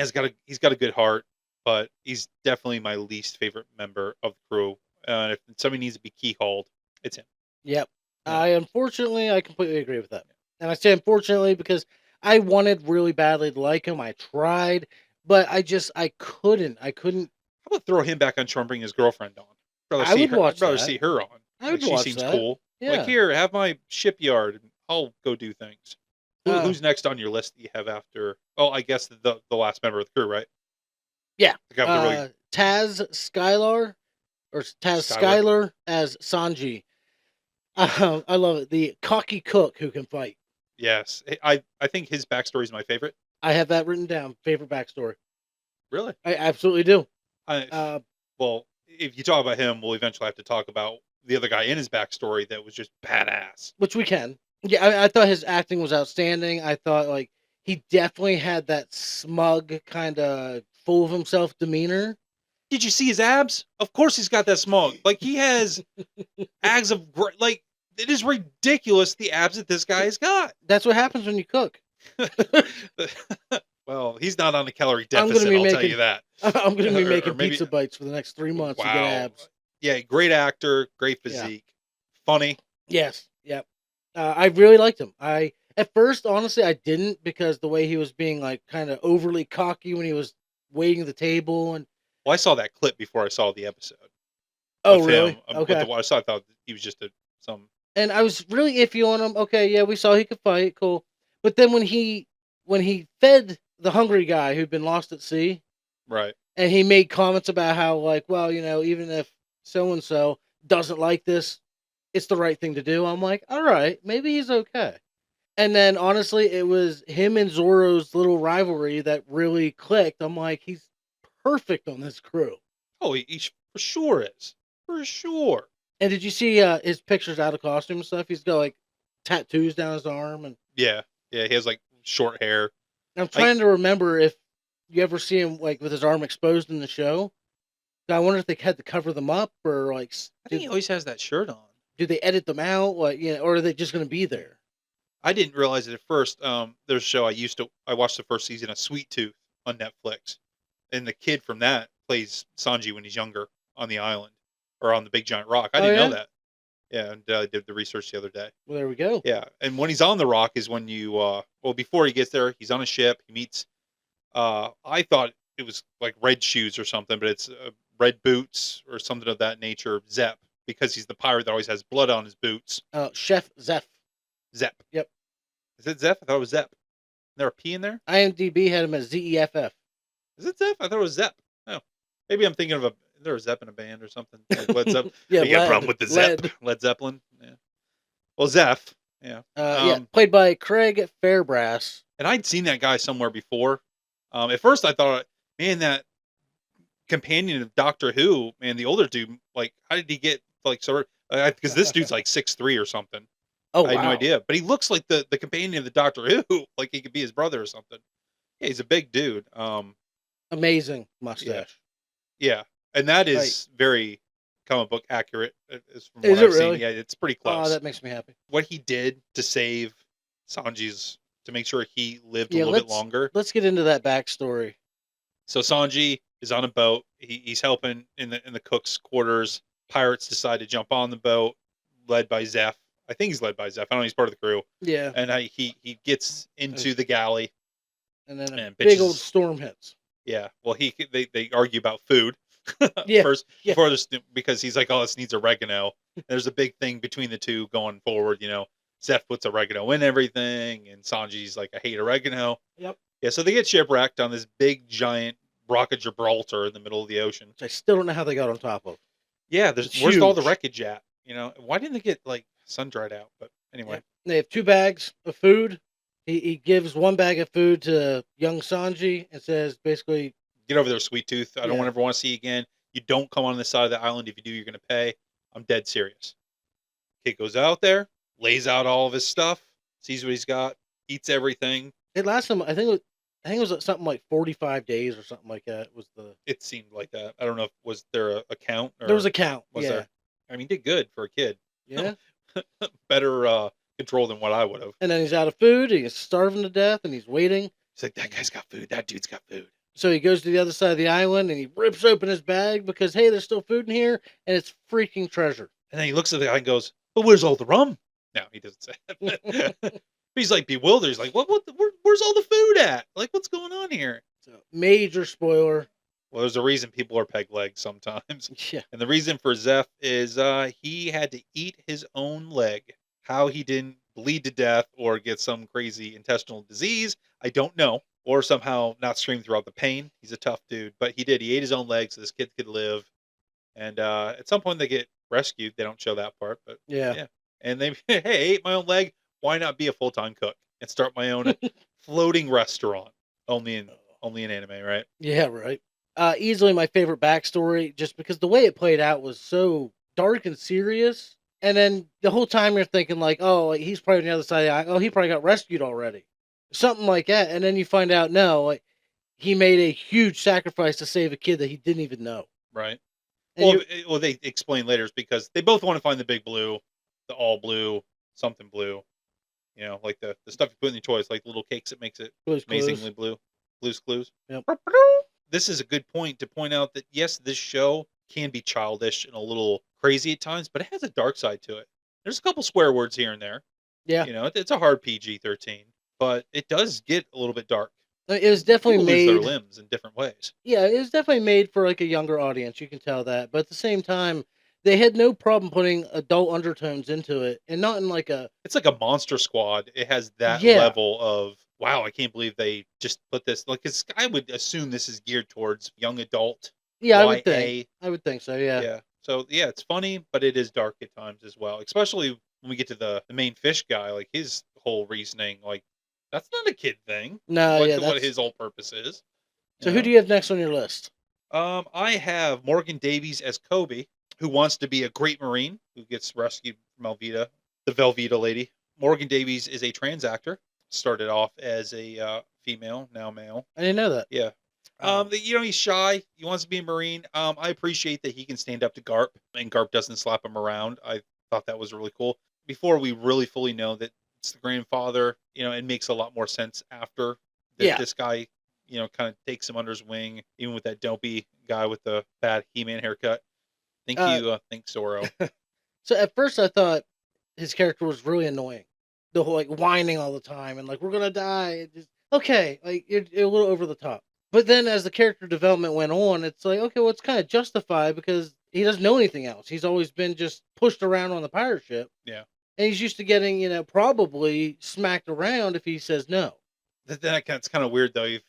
he's got a good heart, but he's definitely my least favorite member of the crew. If somebody needs to be keyhauled, it's him. Yep. Yeah. I completely agree with that. And I say unfortunately because I wanted really badly to like him. I tried, but I couldn't. I couldn't. How about throw him back on show and bring his girlfriend on? I would watch I'd rather that. see her on. I Like would she watch seems that. cool. Like Yeah. here, have my shipyard, and I'll go do things. Who's next on your list that you have after? Oh, I guess the last member of the crew, right? Yeah. The guy with the really Taz Skylar or Taz Skylar. Skylar as Sanji. I love it. The cocky cook who can fight. Yes, I think his backstory is my favorite. I have that written down. Favorite backstory. Really? I absolutely do. I well, if you talk about him, we'll eventually have to talk about the other guy in his backstory that was just badass. Which we can. Yeah, I thought his acting was outstanding. I thought like he definitely had that smug kind of full of himself demeanor. Did you see his abs? Of course he's got that smog. Like he has abs of like it is ridiculous the abs that this guy has got. That's what happens when you cook. Well, he's not on a calorie I'm deficit, gonna be I'll tell making- you that. I'm going to be Or making maybe- pizza bites for the next 3 months to get abs. Yeah, great actor, great physique, funny. Yes, yep. I really liked him. At first, honestly, I didn't because the way he was being like kind of overly cocky when he was waiting the table and. Well, I saw that clip before I saw the episode. Oh, of really? Him, Okay. I thought he was just some. And I was really iffy on him. Okay, yeah, we saw he could fight, cool. But then when he fed the hungry guy who'd been lost at sea, Right. and he made comments about how like, well, even if so and so doesn't like this, it's the right thing to do. I'm like, all right, maybe he's okay. And then honestly, it was him and Zoro's little rivalry that really clicked. I'm like, he's perfect on this crew. Oh, he for sure is. For sure. And did you see his pictures out of costume and stuff? He's got like tattoos down his arm, and Yeah. Yeah, he has like short hair. I'm trying to remember if you ever see him like with his arm exposed in the show. I wonder if they had to cover them up or like. I think he always has that shirt on. Do they edit them out, like or are they just going to be there? I didn't realize it at first. There's a show I watched the first season of Sweet Tooth on Netflix, and the kid from that plays Sanji when he's younger on the island or on the Big Giant Rock. I didn't know that. Yeah, and I did the research the other day. Well, there we go. Yeah, and when he's on the rock is when you before he gets there, he's on a ship. He meets. I thought it was like red shoes or something, but it's red boots or something of that nature. Zep, because he's the pirate that always has blood on his boots. Chef Zeph. Zep. Yep. Is it Zeph? I thought it was Zep. Is there a P in there? IMDb had him as ZEFF. Is it Zep? I thought it was Zep. Oh, maybe I'm thinking of is there a Zep in a band or something? Like Led Zeppelin. Yeah, You got a problem with the Zep? Led Zeppelin. Yeah. Well, Zeph. Yeah. Played by Craig Fairbrass. And I'd seen that guy somewhere before. At first, I thought, man, that companion of Doctor Who, man, the older dude, like, how did he get like so? Because this dude's like 6'3" or something. Oh, I had no idea, but he looks like the companion of the Doctor Who, like he could be his brother or something. Yeah, he's a big dude. Amazing mustache. Yeah, and that is very comic book accurate. Is from Is what it I've seen. really? Yeah, it's pretty close. Oh, that makes me happy. What he did to save Sanji's, to make sure he lived a little bit longer. Let's get into that backstory. So Sanji is on a boat. He's helping in the cook's quarters. Pirates decide to jump on the boat, led by Zeph. I think he's led by Zeph. I don't know, he's part of the crew. Yeah. And he gets into the galley. And then a bitches- big old storm hits. Yeah. Well, they argue about food. Yeah. First, Yeah. before this, because he's like, oh, this needs oregano. There's a big thing between the two going forward. Zeph puts oregano in everything, and Sanji's like, I hate oregano. Yep. Yeah. So they get shipwrecked on this big giant rock of Gibraltar in the middle of the ocean. Which I still don't know how they got on top of. Yeah. It's Where's all the huge. wreckage at? Why didn't they get like sun dried out? But anyway. Yeah. They have 2 bags of food. He gives 1 bag of food to young Sanji and says basically, Get over there, Sweet Tooth. I don't ever want to see you again. You don't come on this side of the island. If you do, you're going to pay. I'm dead serious. Kid goes out there, lays out all of his stuff, sees what he's got, eats everything. it lasts him, I think I think it was something like 45 days or something like that. Was the It seemed like that. I don't know if was there a count There was or a count? was Yeah, there? I mean, did good for a kid. yeah. Better control than what I would have. And then he's out of food. And he's starving to death, and he's waiting. He's like, that guy's got food. That dude's got food. So he goes to the other side of the island and he rips open his bag because hey, there's still food in here, and it's freaking treasure. And then he looks at the guy and goes, "But where's all the rum?" No, he doesn't say that. He's like bewildered. He's like, where's all the food at? Like, what's going on here? So major spoiler. Well, there's a reason people are peg legs sometimes. Yeah. And the reason for Zeph is he had to eat his own leg. How he didn't bleed to death or get some crazy intestinal disease, I don't know. Or somehow not scream throughout the pain. He's a tough dude. But he did. He ate his own leg so this kid could live. And at some point they get rescued. They don't show that part. But Yeah. And they, hey, I ate my own leg. Why not be a full-time cook and start my own floating restaurant? Only in anime, right? Yeah, right. Easily my favorite backstory, just because the way it played out was so dark and serious. And then the whole time you're thinking like, oh, like, he's probably on the other side of the island. Oh, he probably got rescued already. Something like that. And then you find out, no, like, he made a huge sacrifice to save a kid that he didn't even know. Right. And Well, they explain later, it's because they both want to find the big blue, the all blue, something blue. You know, like the stuff you put in your toys, like little cakes that makes it Blue's Clues. amazingly blue. Blue's Clues. Yep. This is a good point to point out that, yes, this show can be childish and a little crazy at times, but it has a dark side to it. There's a couple swear words here and there. Yeah. You know, it's a hard PG-13, but it does get a little bit dark. It was definitely People made. lose their limbs in different ways. Yeah, it was definitely made for like a younger audience. You can tell that, but at the same time, they had no problem putting adult undertones into it, and not in like a. It's like a Monster Squad. It has that Yeah. level of, wow, I can't believe they just put this. Like, 'cause I would assume this is geared towards young adult. Yeah, I YA. would think. I would think so. Yeah. Yeah. So yeah, it's funny, but it is dark at times as well. Especially when we get to the main fish guy, like his whole reasoning, like that's not a kid thing. No, What, yeah. what That's... his whole purpose is. So who do you have next on your list? I have Morgan Davies as Kobe, who wants to be a great Marine, who gets rescued from Velveeta, the Velveeta lady. Morgan Davies is a trans actor. Started off as a female, now male. I didn't know that. Yeah. You know, he's shy. He wants to be a Marine. I appreciate that he can stand up to Garp, and Garp doesn't slap him around. I thought that was really cool. Before we really fully know that it's the grandfather, you know, it makes a lot more sense after that this guy, you know, kind of takes him under his wing, even with that dopey guy with the bad He-Man haircut. Thank Zoro. So at first I thought his character was really annoying. The whole like whining all the time and like we're gonna die. It just, okay, like you're a little over the top. But then as the character development went on, it's like, okay, well, it's kind of justified because he doesn't know anything else. He's always been just pushed around on the pirate ship. Yeah. And he's used to getting, you know, probably smacked around if he says no. That's kind of weird, though. If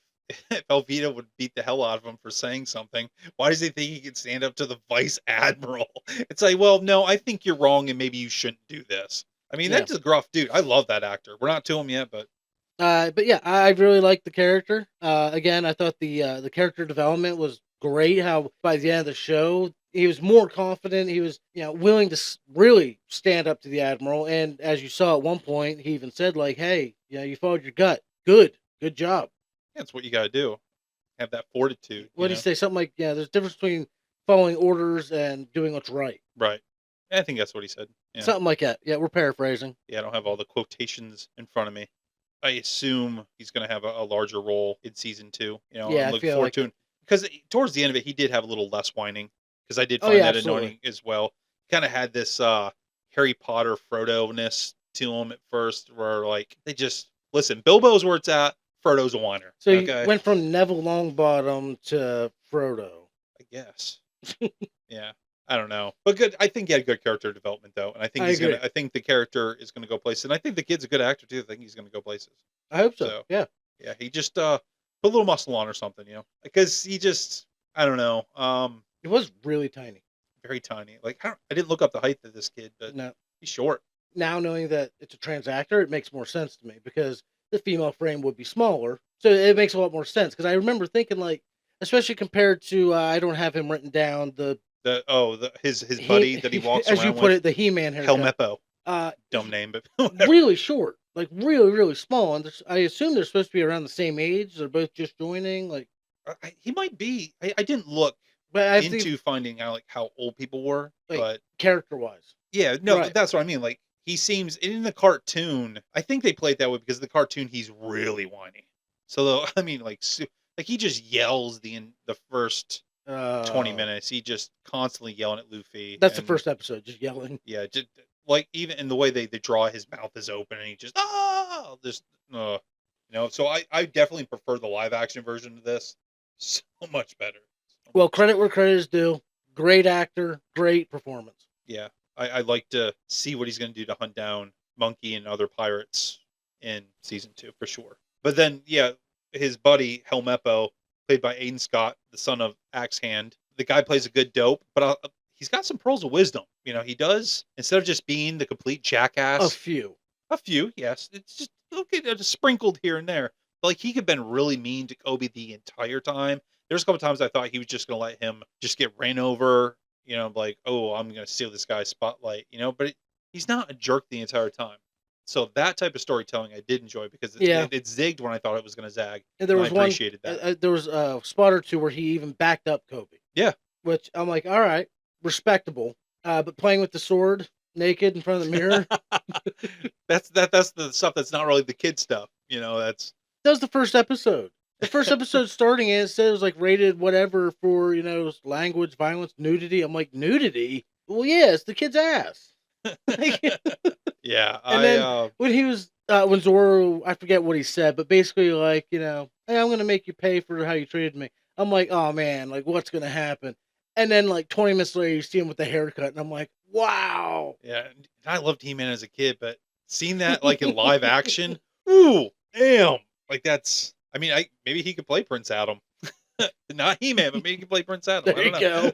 Velveeta would beat the hell out of him for saying something, why does he think he can stand up to the vice admiral? It's like, well, no, I think you're wrong and maybe you shouldn't do this. I mean, that's a gruff dude. I love that actor. We're not to him yet, but yeah, I really liked the character. Again, I thought the character development was great. How by the end of the show, he was more confident. He was, you know, willing to really stand up to the admiral. And as you saw at one point, he even said, like, "Hey, you know, you followed your gut. Good job." That's what you got to do. Have that fortitude. What did he say? Something like, "Yeah, there's a difference between following orders and doing what's right." Right. I think that's what he said. Yeah. Something like that. Yeah, we're paraphrasing. Yeah, I don't have all the quotations in front of me. I assume he's going to have a larger role in season 2. You know, Yeah, I'm looking forward to it. Because towards the end of it, he did have a little less whining. Because I did find that annoying as well. Kind of had this Harry Potter Frodo-ness to him at first, where like they just listen. Bilbo's where it's at. Frodo's a whiner. So he went from Neville Longbottom to Frodo, I guess. Yeah. I don't know, but good. I think he had good character development though, and I think I think the character is gonna go places, and I think the kid's a good actor too. I think he's gonna go places. I hope so. Yeah. Yeah. He just put a little muscle on or something, you know, because he just I don't know. It was really tiny. Very tiny. Like I didn't look up the height of this kid, but no, he's short. Now knowing that it's a trans actor, it makes more sense to me because the female frame would be smaller, so it makes a lot more sense. Because I remember thinking like, especially compared to I don't have him written down his buddy that he walks around with. As you put it, the He-Man haircut. Helmeppo. Dumb name, but really short. like really, really small. And I assume they're supposed to be around the same age. They're both just joining. Like, He might be. I didn't look but I think into finding out like how old people were, like but character wise, yeah, no, right? that's what I mean. Like he seems in the cartoon. I think they played that way because the cartoon he's really whiny. So I mean, like he just yells the first 20 minutes. He just constantly yelling at Luffy. That's the And first episode, just yelling. yeah, just like even in the way they draw his mouth is open and he just just So I definitely prefer the live action version of this. So much better. Well, credit where credit is due. Great actor, great performance. Yeah, I'd like to see what he's going to do to hunt down Monkey and other pirates in season 2 for sure. But then, yeah, his buddy Helmeppo, played by Aiden Scott, the son of Axe Hand, the guy plays a good dope, but he's got some pearls of wisdom. He does, instead of just being the complete jackass. A few, yes. It's just okay, just sprinkled here and there. But like he could have been really mean to Kobe the entire time. There's a couple times I thought he was just going to let him just get ran over. Like, oh, I'm going to steal this guy's spotlight. But he's not a jerk the entire time. So that type of storytelling I did enjoy because it zigged when I thought it was going to zag. And there was I appreciated that. There was a spot or two where he even backed up Kobe. Yeah, which I'm like, all right, respectable. But playing with the sword naked in front of the mirror. that's the stuff that's not really the kid stuff. That was the first episode. The first episode starting it said it was like rated whatever for, language, violence, nudity. I'm like, nudity? Well, yeah, it's the kid's ass. Yeah. And then when he was, when Zoro, I forget what he said, but basically like, hey, I'm going to make you pay for how you treated me. I'm like, oh man, like what's going to happen? And then like 20 minutes later, you see him with the haircut and I'm like, wow. Yeah. I loved He-Man as a kid, but seeing that like in live action, ooh, damn. Like maybe he could play Prince Adam. Not He-Man, but maybe he could play Prince Adam. There you go.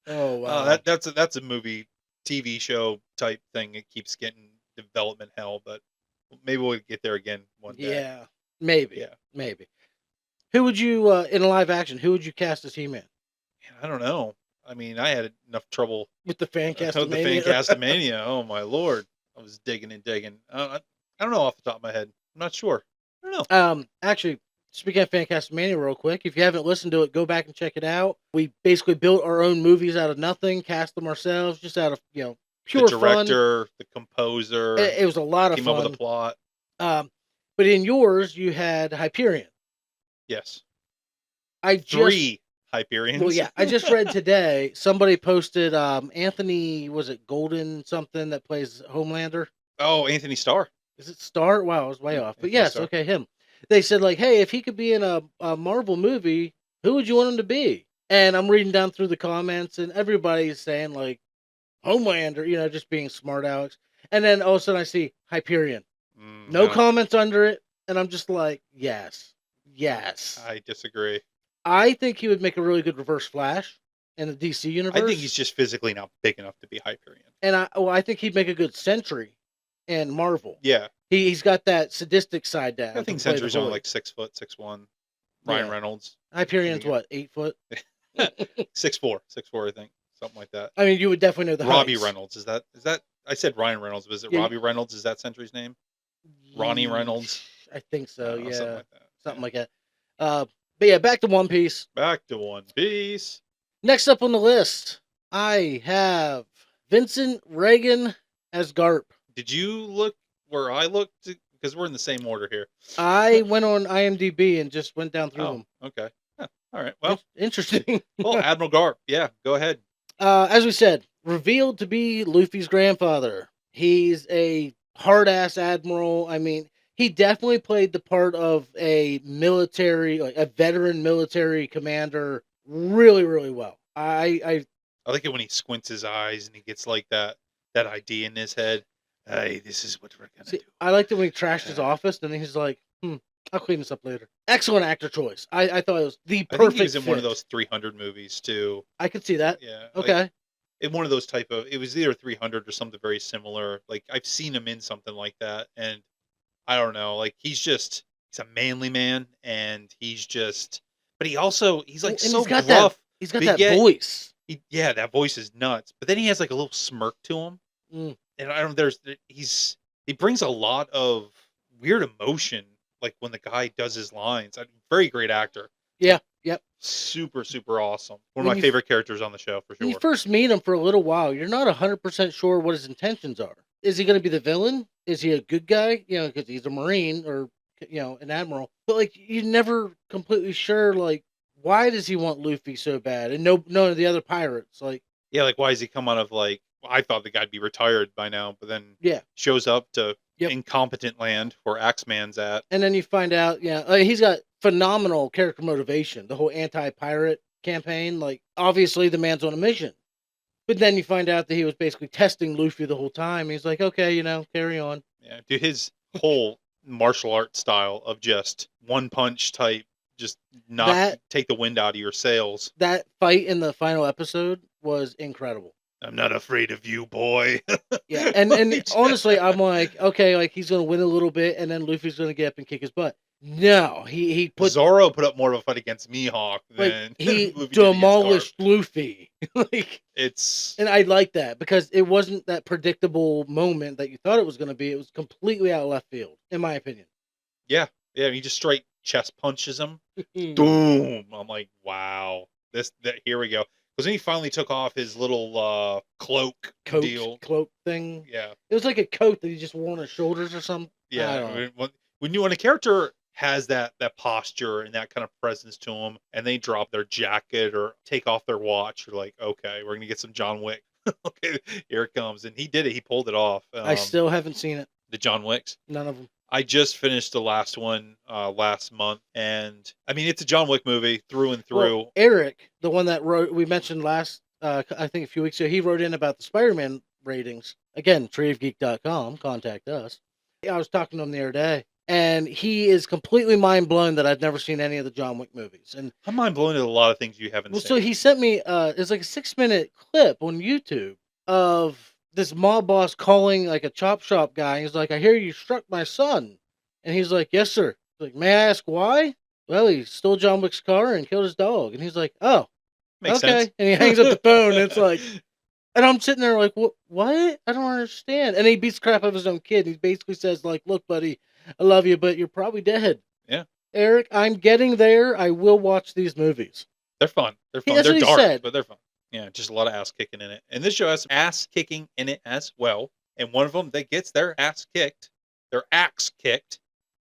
Oh wow. That's a movie, TV show type thing. It keeps getting development hell, but maybe we'll get there again one day. Yeah, maybe. Yeah, maybe. Who would you in live action? Who would you cast as He-Man? I don't know. I mean, I had enough trouble with the fan castamania. With the fan castamania. Oh my lord, I was digging and digging. I don't know off the top of my head. I'm not sure. I don't know. Actually, speaking of fan castamania, real quick, if you haven't listened to it, go back and check it out. We basically built our own movies out of nothing, cast them ourselves, just out of pure the director, fun. The composer. It was a lot of fun. Came up with a plot. But in yours, you had Hyperion. Yes. 3 Hyperions. Well, yeah, I just read today. Somebody posted Anthony, was it Golden something that plays Homelander? Oh, Anthony Starr. Is it Starr? Wow, I was way off. But yes, okay, him. They said like, hey, if he could be in a Marvel movie, who would you want him to be? And I'm reading down through the comments, and everybody's saying like Homelander, just being smart Alex. And then all of a sudden I see Hyperion. No comments under it, and I'm just like, yes. I disagree. I think he would make a really good Reverse Flash in the DC universe. I think he's just physically not big enough to be Hyperion. And I think he'd make a good Sentry in Marvel. Yeah. He's got that sadistic side down. I think Sentry's only like 6 foot, 6'1". Ryan Reynolds. Hyperion's what, 8 foot? 6'4", I think. Something like that. I mean, you would definitely know the Robbie heights. Reynolds. Is that I said Ryan Reynolds, but is it Robbie Reynolds? Is that Sentry's name? Ronnie Reynolds? I think so, yeah. Something like that. Something like that. But yeah, back to One Piece. Next up on the list, I have Vincent Reagan as Garp. Did you look where I looked? Because we're in the same order here. I went on IMDb and just went down through them. Okay. Yeah, all right. Well, interesting. Well, Admiral Garp. Yeah, go ahead. As we said, revealed to be Luffy's grandfather. He's a hard-ass admiral. I mean, he definitely played the part of a military, like a veteran military commander really, really well. I like it when he squints his eyes and he gets like that idea in his head. Hey, this is what we're gonna do. I liked it when he trashed his office and then he's like, I'll clean this up later. Excellent actor choice. I thought it was the perfect I think he was in fit. one of those 300 movies too. I could see that. Yeah. Okay. Like, in one of those type of, it was either 300 or something very similar. Like I've seen him in something like that, and I don't know. Like he's a manly man, and but he's like so he's got gruff. He's got that voice. That voice is nuts. But then he has like a little smirk to him, and he's he brings a lot of weird emotion, like when the guy does his lines. Very great actor. Yeah, Like yep. super, super awesome. One of When my you favorite characters on the show for when you sure. first meet him for a little while, you're not 100% sure what his intentions are. Is he going to be the villain? Is he a good guy? You know, because he's a Marine or, you know, an admiral. But like, you're never completely sure. Like, why does he want Luffy so bad, and none of the other pirates? Like, Yeah, like why does he come out of like? I thought the guy'd be retired by now, but then yeah, shows up to yep. incompetent land where Axeman's at. And then you find out, yeah, he's got phenomenal character motivation. The whole anti-pirate campaign, like, obviously the man's on a mission. But then you find out that he was basically testing Luffy the whole time. He's like, okay, you know, carry on. Yeah, dude, his whole martial art style of just one punch type, just That take the wind out of your sails. that fight in the final episode was incredible. I'm not afraid of you, boy. Yeah, and honestly, I'm like, okay, like he's gonna win a little bit, and then Luffy's gonna get up and kick his butt. No, he put Zoro put up more of a fight against Mihawk like than he Luffy did against demolished Garp. Luffy. Like, It's and I like that because it wasn't that predictable moment that you thought it was gonna be. It was completely out of left field, in my opinion. yeah. He just straight chest punches him. Boom! I'm like, wow. Here we go. Because then he finally took off his little cloak deal. Cloak thing. Yeah. It was like a coat that he just wore on his shoulders or something. I don't know. Yeah. When a character has that posture and that kind of presence to them, and they drop their jacket or take off their watch, you're like, okay, we're gonna get some John Wick. Okay, here it comes, and he did it. He pulled it off. I still haven't seen it. The John Wicks. None of them. I just finished the last one last month, and I mean it's a John Wick movie through and through. Well, Eric, the one that wrote, we mentioned last, I think a few weeks ago, he wrote in about the Spider-Man ratings. Again, treeofgeek.com, contact us. I was talking to him the other day, and he is completely mind blown that I've never seen any of the John Wick movies. And I'm mind blown at a lot of things you haven't well, seen. so he sent me, it's like a 6-minute clip on YouTube of this mob boss calling like a chop shop guy. He's like, I hear you struck my son. And he's like, yes, sir. He's like, may I ask why? Well, he stole John Wick's car and killed his dog. And he's like, oh, Makes okay. sense. And he hangs up the phone. And it's like, and I'm sitting there like, what? I don't understand. And he beats the crap out of his own kid. He basically says like, look, buddy, I love you, but you're probably dead. Yeah. Eric, I'm getting there. I will watch these movies. They're fun. They're fun. That's They're what he dark, said. but they're fun. Yeah, just a lot of ass kicking in it. And this show has some ass kicking in it as well. And one of them that gets their ass kicked, their axe kicked,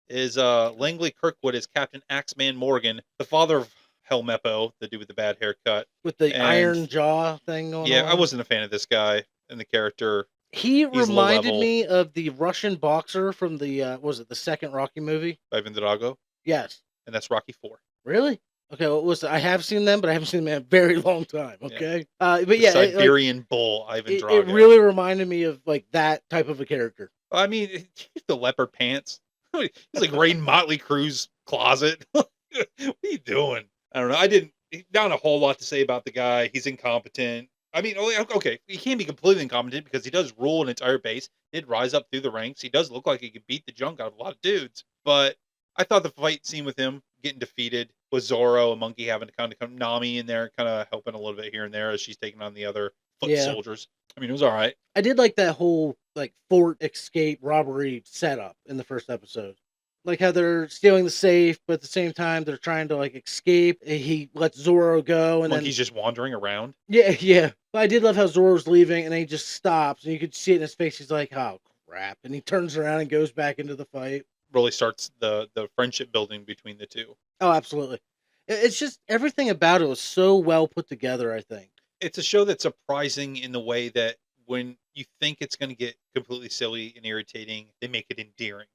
is Langley Kirkwood as Captain Axeman Morgan, the father of Helmeppo, the dude with the bad haircut. With the iron jaw thing going on. Yeah, I wasn't a fan of this guy and the character. He reminded me of the Russian boxer from the, was it the second Rocky movie? Ivan Drago. Yes. And that's Rocky 4. Really? Okay, I have seen them, but I haven't seen them in a very long time. Okay, but yeah, Siberian bull Ivan Drago. It really reminded me of like that type of a character. I mean, the leopard pants. He's like raiding Motley Crue's closet. What are you doing? I don't know. Not a whole lot to say about the guy. He's incompetent. I mean, okay, he can't be completely incompetent because he does rule an entire base. He did rise up through the ranks. He does look like he could beat the junk out of a lot of dudes. But I thought the fight scene with him getting defeated with Zoro and Monkey having to kind of come Nami in there, kind of helping a little bit here and there as she's taking on the other foot soldiers. I mean, it was all right. I did like that whole like fort escape robbery setup in the first episode. Like how they're stealing the safe, but at the same time they're trying to like escape. He lets Zoro go, and Monkey's just wandering around. Yeah. But I did love how Zoro's leaving, and then he just stops, and you could see it in his face. He's like, "Oh crap!" And he turns around and goes back into the fight. Really starts the friendship building between the two. Oh, absolutely. It's just everything about it was so well put together, I think. It's a show that's surprising in the way that when you think it's going to get completely silly and irritating, they make it endearing.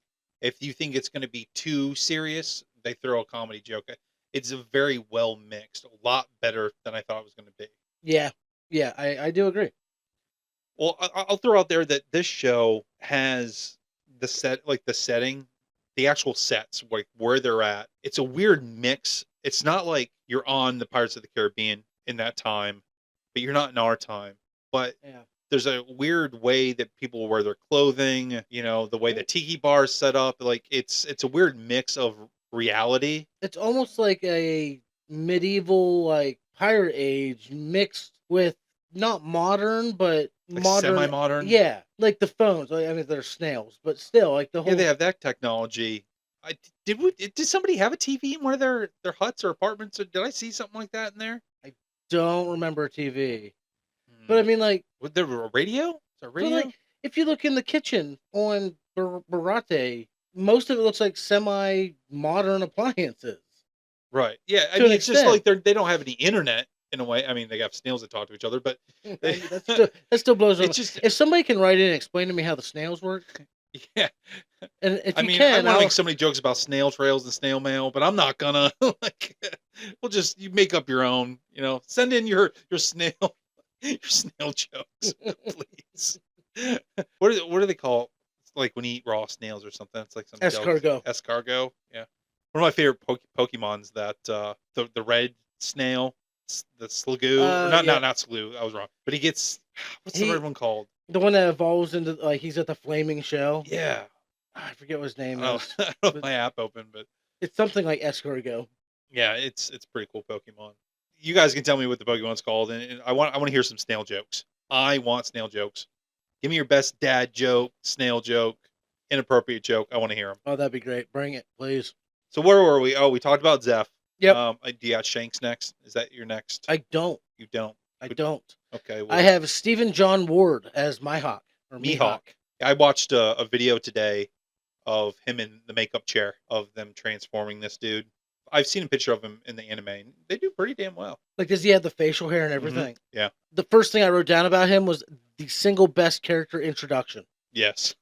If you think it's going to be too serious, they throw a comedy joke. It's a very well mixed, a lot better than I thought it was going to be. Yeah, I do agree. Well, I'll throw out there that this show has the setting, the actual sets, like where they're at. It's a weird mix. It's not like you're on the Pirates of the Caribbean in that time, but you're not in our time. But there's a weird way that people wear their clothing, the way the tiki bar is set up. Like it's a weird mix of reality. It's almost like a medieval like pirate age mixed with not modern, but Like modern. semi-modern. Yeah, like the phones. Like, I mean, they're snails, but still, like the Yeah, whole. they have that technology. Did somebody have a TV in one of their huts or apartments? Or did I see something like that in there? I don't remember a TV, but I Hmm. mean, like, Was there a radio? Is there a but like, radio? if you look in the kitchen on Barate, most of it looks like semi-modern appliances Right. Yeah. I to an mean, it's just like extent. they don't have any internet in a way. I mean, they have snails that talk to each other, but they, That still blows my it's mind. just If somebody can write in and explain to me how the snails work, yeah. and if I you mean, I can, want to make I'll. so many jokes about snail trails and snail mail, but I'm not gonna. Like, we'll just you make up your own. Send in your snail your snail jokes, please. What do they call like when you eat raw snails or something? It's like some joke. Escargot. Escargot. Yeah. One of my favorite Pokemons that the red snail, the Slugoo, or not Yeah, not Slugoo. I was wrong. But he gets what's the he red one called? the one that evolves into like he's at the flaming shell. Yeah. I forget what his name I don't, is, I don't have but my app open, but it's something like escargot. yeah, it's pretty cool Pokemon. You guys can tell me what the Pokemon's called, and I want to hear some snail jokes. I want snail jokes. Give me your best dad joke, snail joke, inappropriate joke. I want to hear them. Oh, that'd be great. Bring it, please. So where were we? Oh, we talked about Zeph. Yep. Do you got Shanks next? Is that your next? I don't. You don't. I don't. Okay. I Well, have Stephen John Ward as Mihawk or Mihawk. I watched a video today of him in the makeup chair of them transforming this dude. I've seen a picture of him in the anime. And they do pretty damn well. Like, does he have the facial hair and everything? Yeah. The first thing I wrote down about him was the single best character introduction. Yes.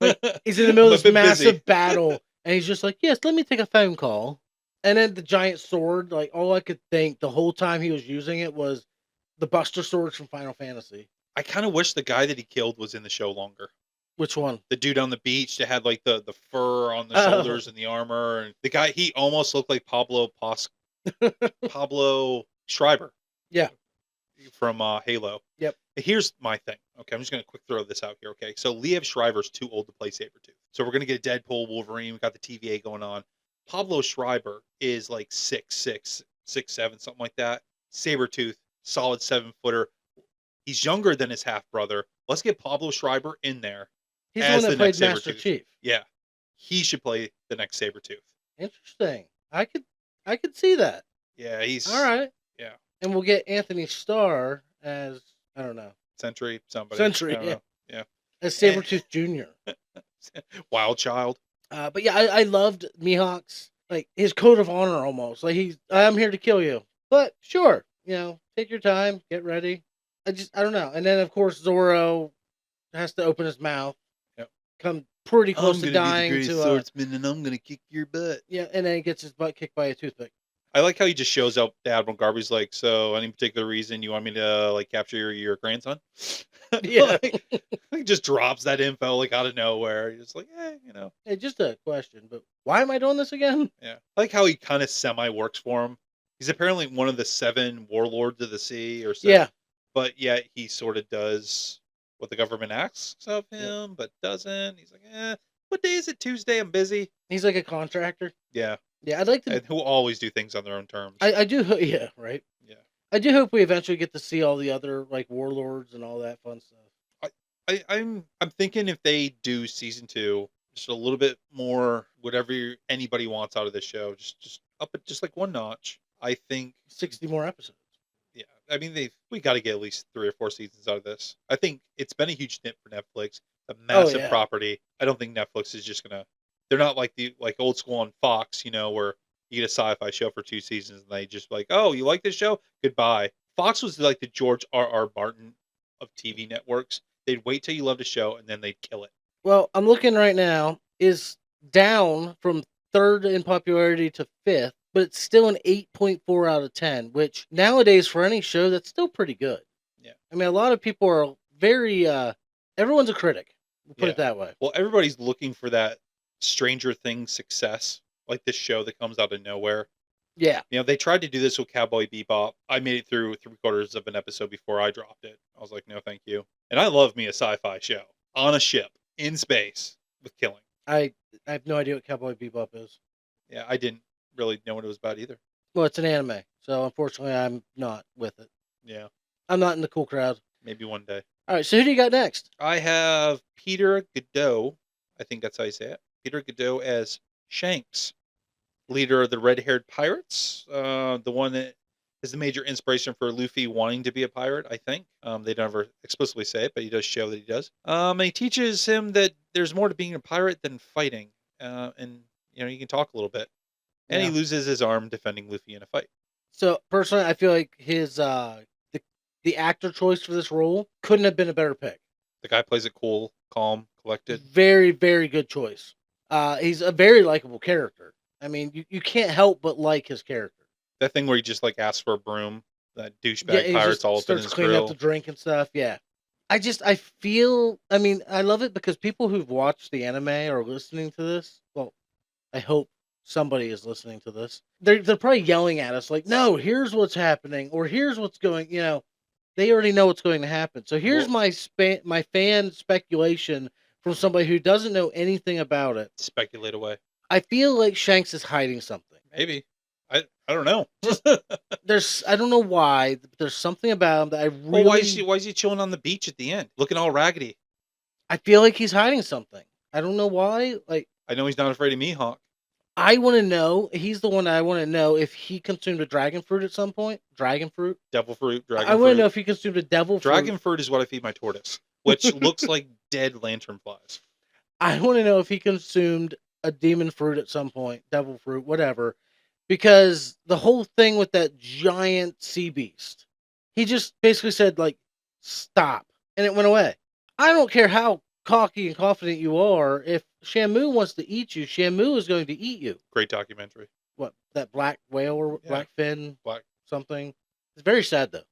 He's in the middle I'm a of this bit massive busy. battle, and he's just like, "Yes, let me take a phone call." And then the giant sword, like all I could think the whole time he was using it was the Buster Swords from Final Fantasy. I kind of wish the guy that he killed was in the show longer. Which one? The dude on the beach that had like the fur on the Oh. shoulders and the armor, and the guy he almost looked like Pablo Schreiber. Yeah. From Halo. Yep. Here's my thing. Okay, I'm just gonna quick throw this out here. Okay, so Liev Schreiber's too old to play Sabretooth. So we're gonna get Deadpool, Wolverine. We got the TVA going on. Pablo Schreiber is like 6'6", 6'7", something like that. Sabretooth, solid 7-footer. He's younger than his half brother. Let's get Pablo Schreiber in there. He's the as one that the played next Master Sabretooth. Chief. Yeah, he should play the next Sabretooth. Interesting. I could see that. Yeah, he's All right. Yeah, And we'll get Anthony Starr as I don't know. Sentry, somebody. Sentry, I don't know. Yeah. As Sabretooth Jr. Wild Child. But yeah, I loved Mihawk's like his code of honor almost. Like I'm here to kill you. But sure, take your time, get ready. I don't know. And then of course Zoro has to open his mouth. Yep. Come pretty close to dying to swordsman, and I'm gonna kick your butt. Yeah, and then he gets his butt kicked by a toothpick. I like how he just shows up to Admiral Garby's like, so any particular reason you want me to like capture your grandson? Yeah. He just drops that info like out of nowhere. He's just like, Hey, just a question, but why am I doing this again? Yeah. I like how he kind of semi works for him. He's apparently one of the 7 warlords of the sea or so. Yeah. But yet he sort of does what the government asks of him, but doesn't. He's like, what day is it? Tuesday? I'm busy. He's like a contractor. Yeah. Yeah, I'd like to. And who always do things on their own terms. I do. Yeah, right. Yeah. I do hope we eventually get to see all the other like warlords and all that fun stuff. I'm thinking if they do season 2, just a little bit more, whatever anybody wants out of this show, just up it just like one notch. I think 60 more episodes. Yeah, I mean we got to get at least 3 or 4 seasons out of this. I think it's been a huge hit for Netflix, a massive property. I don't think Netflix is just gonna. They're not like old school on Fox, where you get a sci-fi show for 2 seasons and they just like, oh, you like this show? Goodbye. Fox was like the George R.R. Martin of TV networks. They'd wait till you loved a show and then they'd kill it. Well, I'm looking right now. Is down from 3rd in popularity to 5th, but it's still an 8.4 out of 10, which nowadays for any show that's still pretty good. Yeah. I mean, a lot of people are very. Everyone's a critic. We'll put it that way. Well, everybody's looking for that Stranger Things success, like this show that comes out of nowhere. Yeah. They tried to do this with Cowboy Bebop. I made it through 3/4 of an episode before I dropped it. I was like, no, thank you. And I love me a sci-fi show on a ship in space with killing. I have no idea what Cowboy Bebop is. Yeah, I didn't really know what it was about either. Well, it's an anime, so unfortunately I'm not with it. Yeah. I'm not in the cool crowd. Maybe one day. All right, so who do you got next? I have Peter Godot. I think that's how you say it. Peter Godot as Shanks, leader of the red-haired pirates. The one that is the major inspiration for Luffy wanting to be a pirate, I think. They never explicitly say it, but he does show that he does. And he teaches him that there's more to being a pirate than fighting. And, you can talk a little bit. And he loses his arm defending Luffy in a fight. So, personally, I feel like his the actor choice for this role couldn't have been a better pick. The guy plays it cool, calm, collected. Very, very good choice. He's a very likable character. I mean, you can't help but like his character. That thing where he just asks for a broom, that douchebag pirate's all up in his starts cleaning grill. up the drink and stuff. Yeah, I love it because people who've watched the anime are listening to this. Well, I hope somebody is listening to this. They're probably yelling at us like, "No, here's what's happening," or "Here's what's going." They already know what's going to happen. So here's my fan speculation from somebody who doesn't know anything about it. Speculate away. I feel like Shanks is hiding something. Maybe. I don't know. I don't know why, but there's something about him that I really... Well, why is he chilling on the beach at the end, looking all raggedy? I feel like he's hiding something. I don't know why. I know he's not afraid of Mihawk. I want to know. He's the one I want to know if he consumed a dragon fruit at some point. Dragon fruit? Devil fruit, dragon fruit. I want to know if he consumed a devil fruit. Dragon fruit is what I feed my tortoise, which looks like dead lantern flies. I want to know if he consumed a demon fruit at some point, devil fruit, whatever. Because the whole thing with that giant sea beast, he just basically said, stop. And it went away. I don't care how cocky and confident you are. If Shamu wants to eat you, Shamu is going to eat you. Great documentary. What, that black whale or black fin? Black something. It's very sad, though.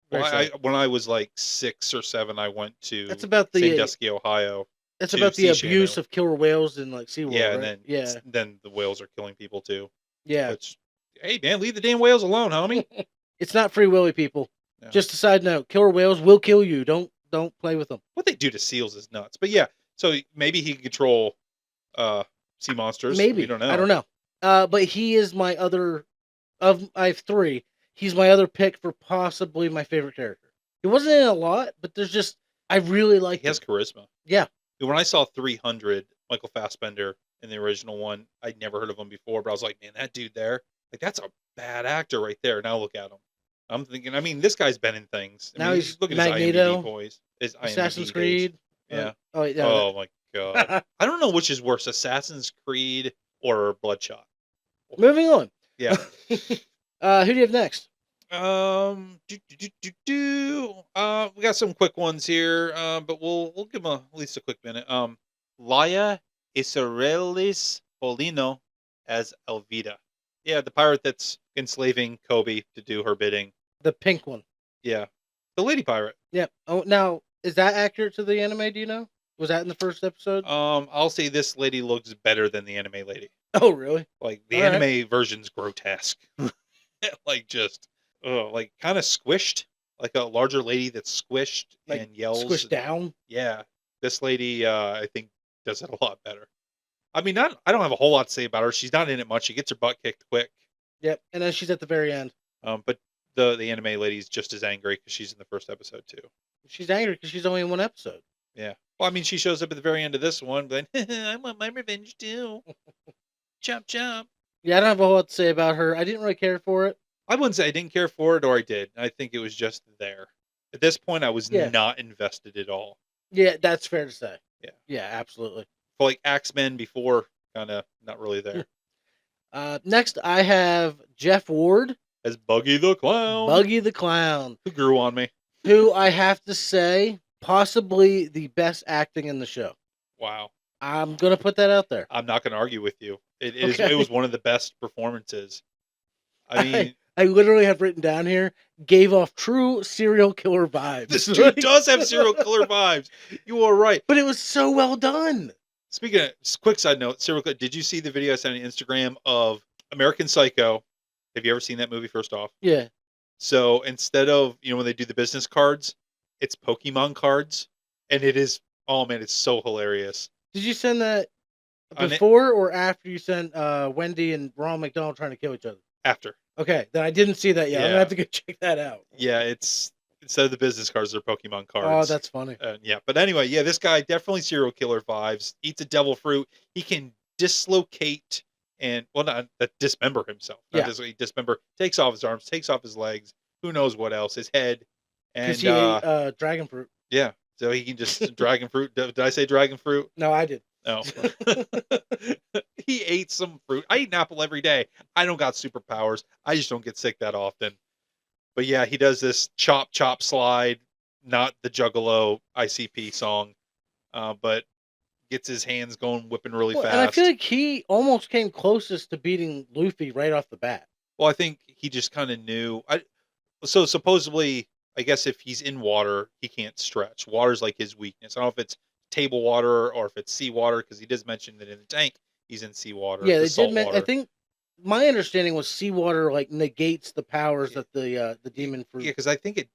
Yeah. Well, when I was 6 or 7, I went to Sandusky, Ohio. That's about the abuse of killer whales in SeaWorld. Yeah, right? and then the whales are killing people too. Yeah. Which, hey man, leave the damn whales alone, homie. It's not Free Willy, people. No. Just a side note: killer whales will kill you. Don't play with them. What they do to seals is nuts. But yeah, so maybe he can control sea monsters. Maybe. We don't know. I don't know. But he is my other I have 3. He's my other pick for possibly my favorite character. He wasn't in a lot, but I really like him. He has charisma. Yeah. When I saw 300, Michael Fassbender in the original one, I'd never heard of him before, but I was like, man, that dude there, that's a bad actor right there. Now look at him. I'm thinking, this guy's been in things. Now he's look at Magneto, his IMDb boys. His Assassin's IMDb Creed. Yeah. Oh my god. I don't know which is worse, Assassin's Creed or Bloodshot. Moving on. Yeah. Who do you have next? We got some quick ones here, but we'll give them at least a quick minute. Laia Isarelis Polino as Elvida. Yeah, the pirate that's enslaving Kobe to do her bidding. The pink one. Yeah. The lady pirate. Yeah. Oh, now, is that accurate to the anime, do you know? Was that in the first episode? I'll say this lady looks better than the anime lady. Oh, really? The anime version's grotesque. Kind of squished. Like a larger lady that's squished and yells. Squished down? Yeah. This lady, I think, does it a lot better. I mean, I don't have a whole lot to say about her. She's not in it much. She gets her butt kicked quick. Yep, and then she's at the very end. But the anime lady's just as angry because she's in the first episode too. She's angry because she's only in one episode. Yeah. Well, I mean, she shows up at the very end of this one, but I want my revenge too. Chop chop. Yeah, I don't have a whole lot to say about her. I didn't really care for it. I wouldn't say I didn't care for it, or I did. I think it was just there. At this point, I was not invested at all. Yeah, that's fair to say. Yeah. Yeah, absolutely. For Axemen before, kind of not really there. Next, I have Jeff Ward as Buggy the Clown. Buggy the Clown. Who grew on me. Who I have to say, possibly the best acting in the show. Wow. I'm going to put that out there. I'm not going to argue with you. It was one of the best performances. I mean... I literally have written down here, gave off true serial killer vibes. This dude does have serial killer vibes. You are right. But it was so well done. Speaking of, quick side note, serial killer, did you see the video I sent on Instagram of American Psycho? Have you ever seen that movie, first off? Yeah. So instead of, when they do the business cards, it's Pokemon cards. And it is, oh man, it's so hilarious. Did you send that before or after you sent Wendy and Ronald McDonald trying to kill each other? After. Okay, then I didn't see that yet. Yeah. I'm going to have to go check that out. Yeah, it's Instead of the business cards, they're Pokemon Oh, cards. that's funny. Yeah, but anyway, yeah, this guy definitely serial killer vibes. Eats a devil fruit. He can dislocate and not dismember himself. Not Yeah. dismember. Takes off his arms. Takes off his legs. Who knows what else? His head. Because And he ate dragon fruit. yeah, so he can just dragon fruit. Did I say dragon fruit? No, I did. No. He ate some fruit. I eat an apple every day. I don't got superpowers. I just don't get sick that often. But yeah, he does this chop, chop, slide, not the Juggalo ICP song, but gets his hands going, whipping really fast. And I feel like he almost came closest to beating Luffy right off the bat. Well, I think he just kind of knew. So supposedly, I guess if he's in water, he can't stretch. Water's like his weakness. I don't know if it's table water or if it's seawater, because he does mention that in the tank he's in seawater. Yeah, they did. I think my understanding was seawater like negates the powers that the demon fruit. Yeah, because I think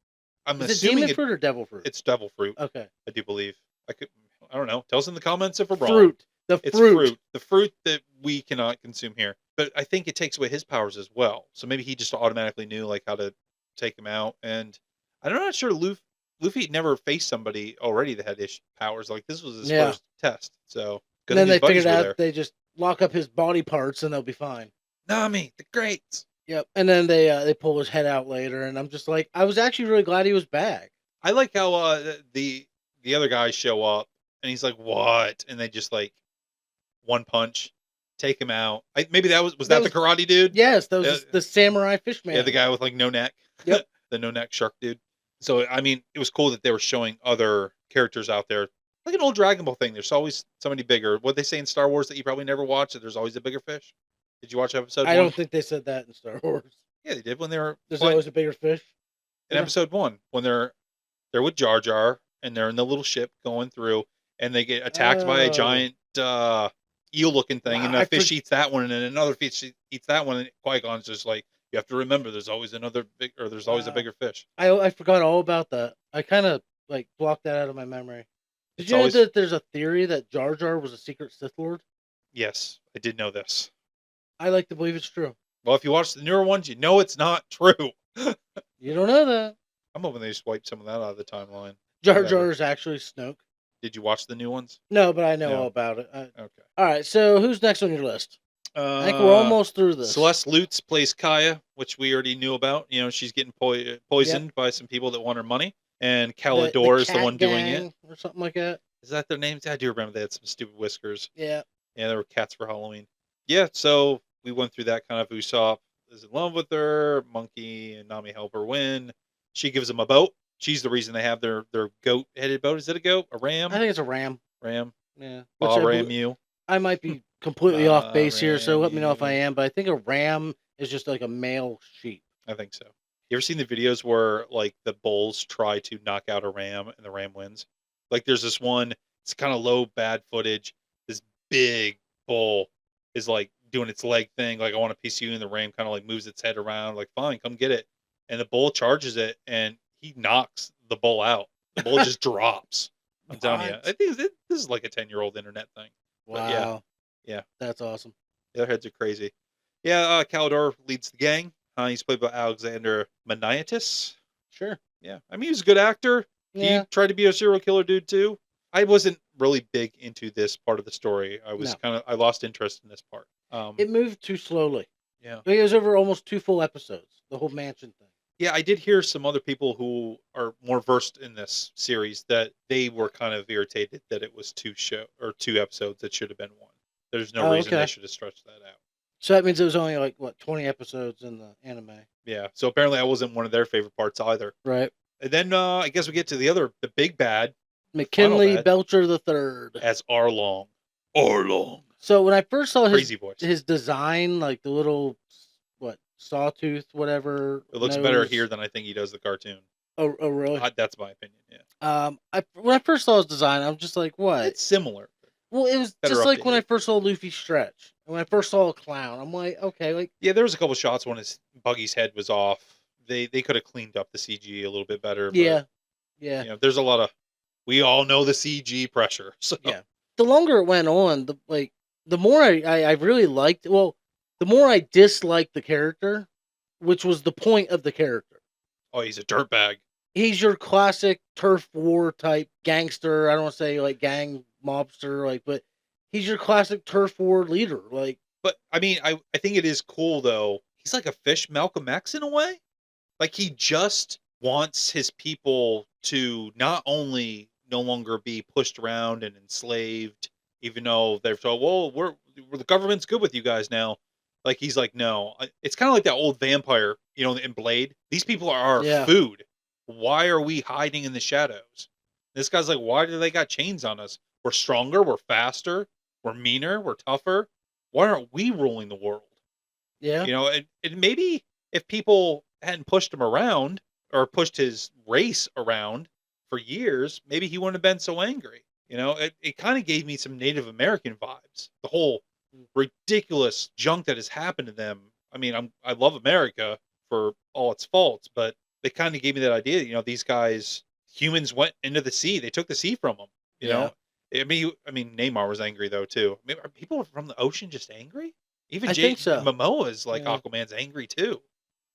I'm Is assuming it demon fruit or devil fruit? It's devil fruit. Okay, I do believe. I don't know. Tell us in the comments if we're wrong. fruit. It's fruit. The fruit that we cannot consume here. But I think it takes away his powers as well. So maybe he just automatically knew like how to take him out. And I'm not sure Luffy never faced somebody already that had powers. Like this was his first test. So and then they figured out they just lock up his body parts and they'll be fine. Nami, the greats. Yep. And then they pull his head out later, and I'm just like, I was actually really glad he was back. I like how the other guys show up and he's like, "What?" And they just like one punch, take him out. Maybe that was the karate dude? Yes, that was the samurai fishman. Yeah, the guy with like no neck. Yep. The no neck shark dude. So I mean, it was cool that they were showing other characters out there. Like an old Dragon Ball thing. There's always somebody bigger. What they say in Star Wars that you probably never watched, that there's always a bigger fish. Did you watch episode 1? I don't think they said that in Star Wars. Yeah, they did when they were. There's always a bigger fish. In episode 1, when they're with Jar Jar and they're in the little ship going through, and they get attacked by a giant eel-looking thing, and a fish eats that one, and then another fish eats that one, and Qui-Gon's just like, you have to remember, there's always a bigger fish. I forgot all about that. I kind of like blocked that out of my memory. Did you know that there's a theory that Jar Jar was a secret Sith Lord? Yes, I did know this. I like to believe it's true. Well, if you watch the newer ones, you know it's not true. You don't know that. I'm hoping they just wiped some of that out of the timeline. Jar Jar is actually Snoke. Did you watch the new ones? No, but I know all about it. Okay. All right, so who's next on your list? I think we're almost through this. Celeste Lutz plays Kaya, which we already knew about. You know, she's getting poisoned by some people that want her money. And Calidor is the one doing it. Or something like that. Is that their names? I do remember they had some stupid whiskers. Yeah. Yeah, they were cats for Halloween. Yeah, so we went through that kind of. Usopp is in love with her. Monkey and Nami help her win. She gives them a boat. She's the reason they have their goat-headed boat. Is it a goat? A ram? I think it's a ram. Ram. Yeah. Ram you. I might be completely off base here, so let me know if I am. But I think a ram is just like a male sheep. I think so. You ever seen the videos where like the bulls try to knock out a ram and the ram wins? Like there's this one, it's kind of low, bad footage. This big bull is like doing its leg thing, like I want a piece of you, and the ram kind of like moves its head around, like fine, come get it. And the bull charges it, and he knocks the bull out. The bull just drops. I'm telling you, I think this is like a 10-year-old internet thing. Wow. But yeah, that's awesome. Their heads are crazy. Yeah, Calidor leads the gang. He's played by Alexander Maniatis. Sure. Yeah, I mean he was a good actor. Yeah. He tried to be a serial killer dude too. I wasn't really big into this part of the story. I lost interest in this part. It moved too slowly. Yeah. It was over almost 2 full episodes, the whole mansion thing. Yeah, I did hear some other people who are more versed in this series that they were kind of irritated that it was 2 episodes that should have been 1. There's no reason they should have stretched that out. So that means it was only like 20 episodes in the anime. Yeah. So apparently I wasn't one of their favorite parts either. Right. And then I guess we get to the big bad, McKinley Belcher III as Arlong. Arlong. So when I first saw voice. his design, like the little sawtooth, whatever. It looks better here than I think he does the cartoon. Oh really? That's my opinion. Yeah. When I first saw his design, I'm just like, what? It's similar. Well, it was just like when I first saw Luffy stretch, and when I first saw a clown, I'm like, okay, like yeah, there was a couple shots when Buggy's head was off. They could have cleaned up the CG a little bit better. But, yeah. You know, there's a lot of. We all know the CG pressure. So. Yeah. The longer it went on, the more I really liked. Well, the more I disliked the character, which was the point of the character. Oh, he's a dirtbag. he's your classic turf war type gangster. I don't want to say like gang mobster, like, but he's your classic turf war leader. Like, But I mean, I think it is cool though. He's like a fish Malcolm X in a way. Like he just wants his people to not only no longer be pushed around and enslaved, even though they're told, "Well, we're the government's good with you guys now." Like he's like, no, it's kind of like that old vampire, in Blade. These people are our yeah, food. Why are we hiding in the shadows? This guy's like, why do they got chains on us? We're stronger, we're faster, we're meaner, we're tougher. Why aren't we ruling the world? yeah, And maybe if people hadn't pushed him around or pushed his race around for years, maybe he wouldn't have been so angry. It kind of gave me some Native American vibes. The whole ridiculous junk that has happened to them. I mean, I love America for all its faults, but they kind of gave me that idea. These guys, humans went into the sea. They took the sea from them. You yeah. know, I mean, Neymar was angry though too. I mean, are people from the ocean just angry? Even I think so. Momoa is like Yeah. Aquaman's angry too.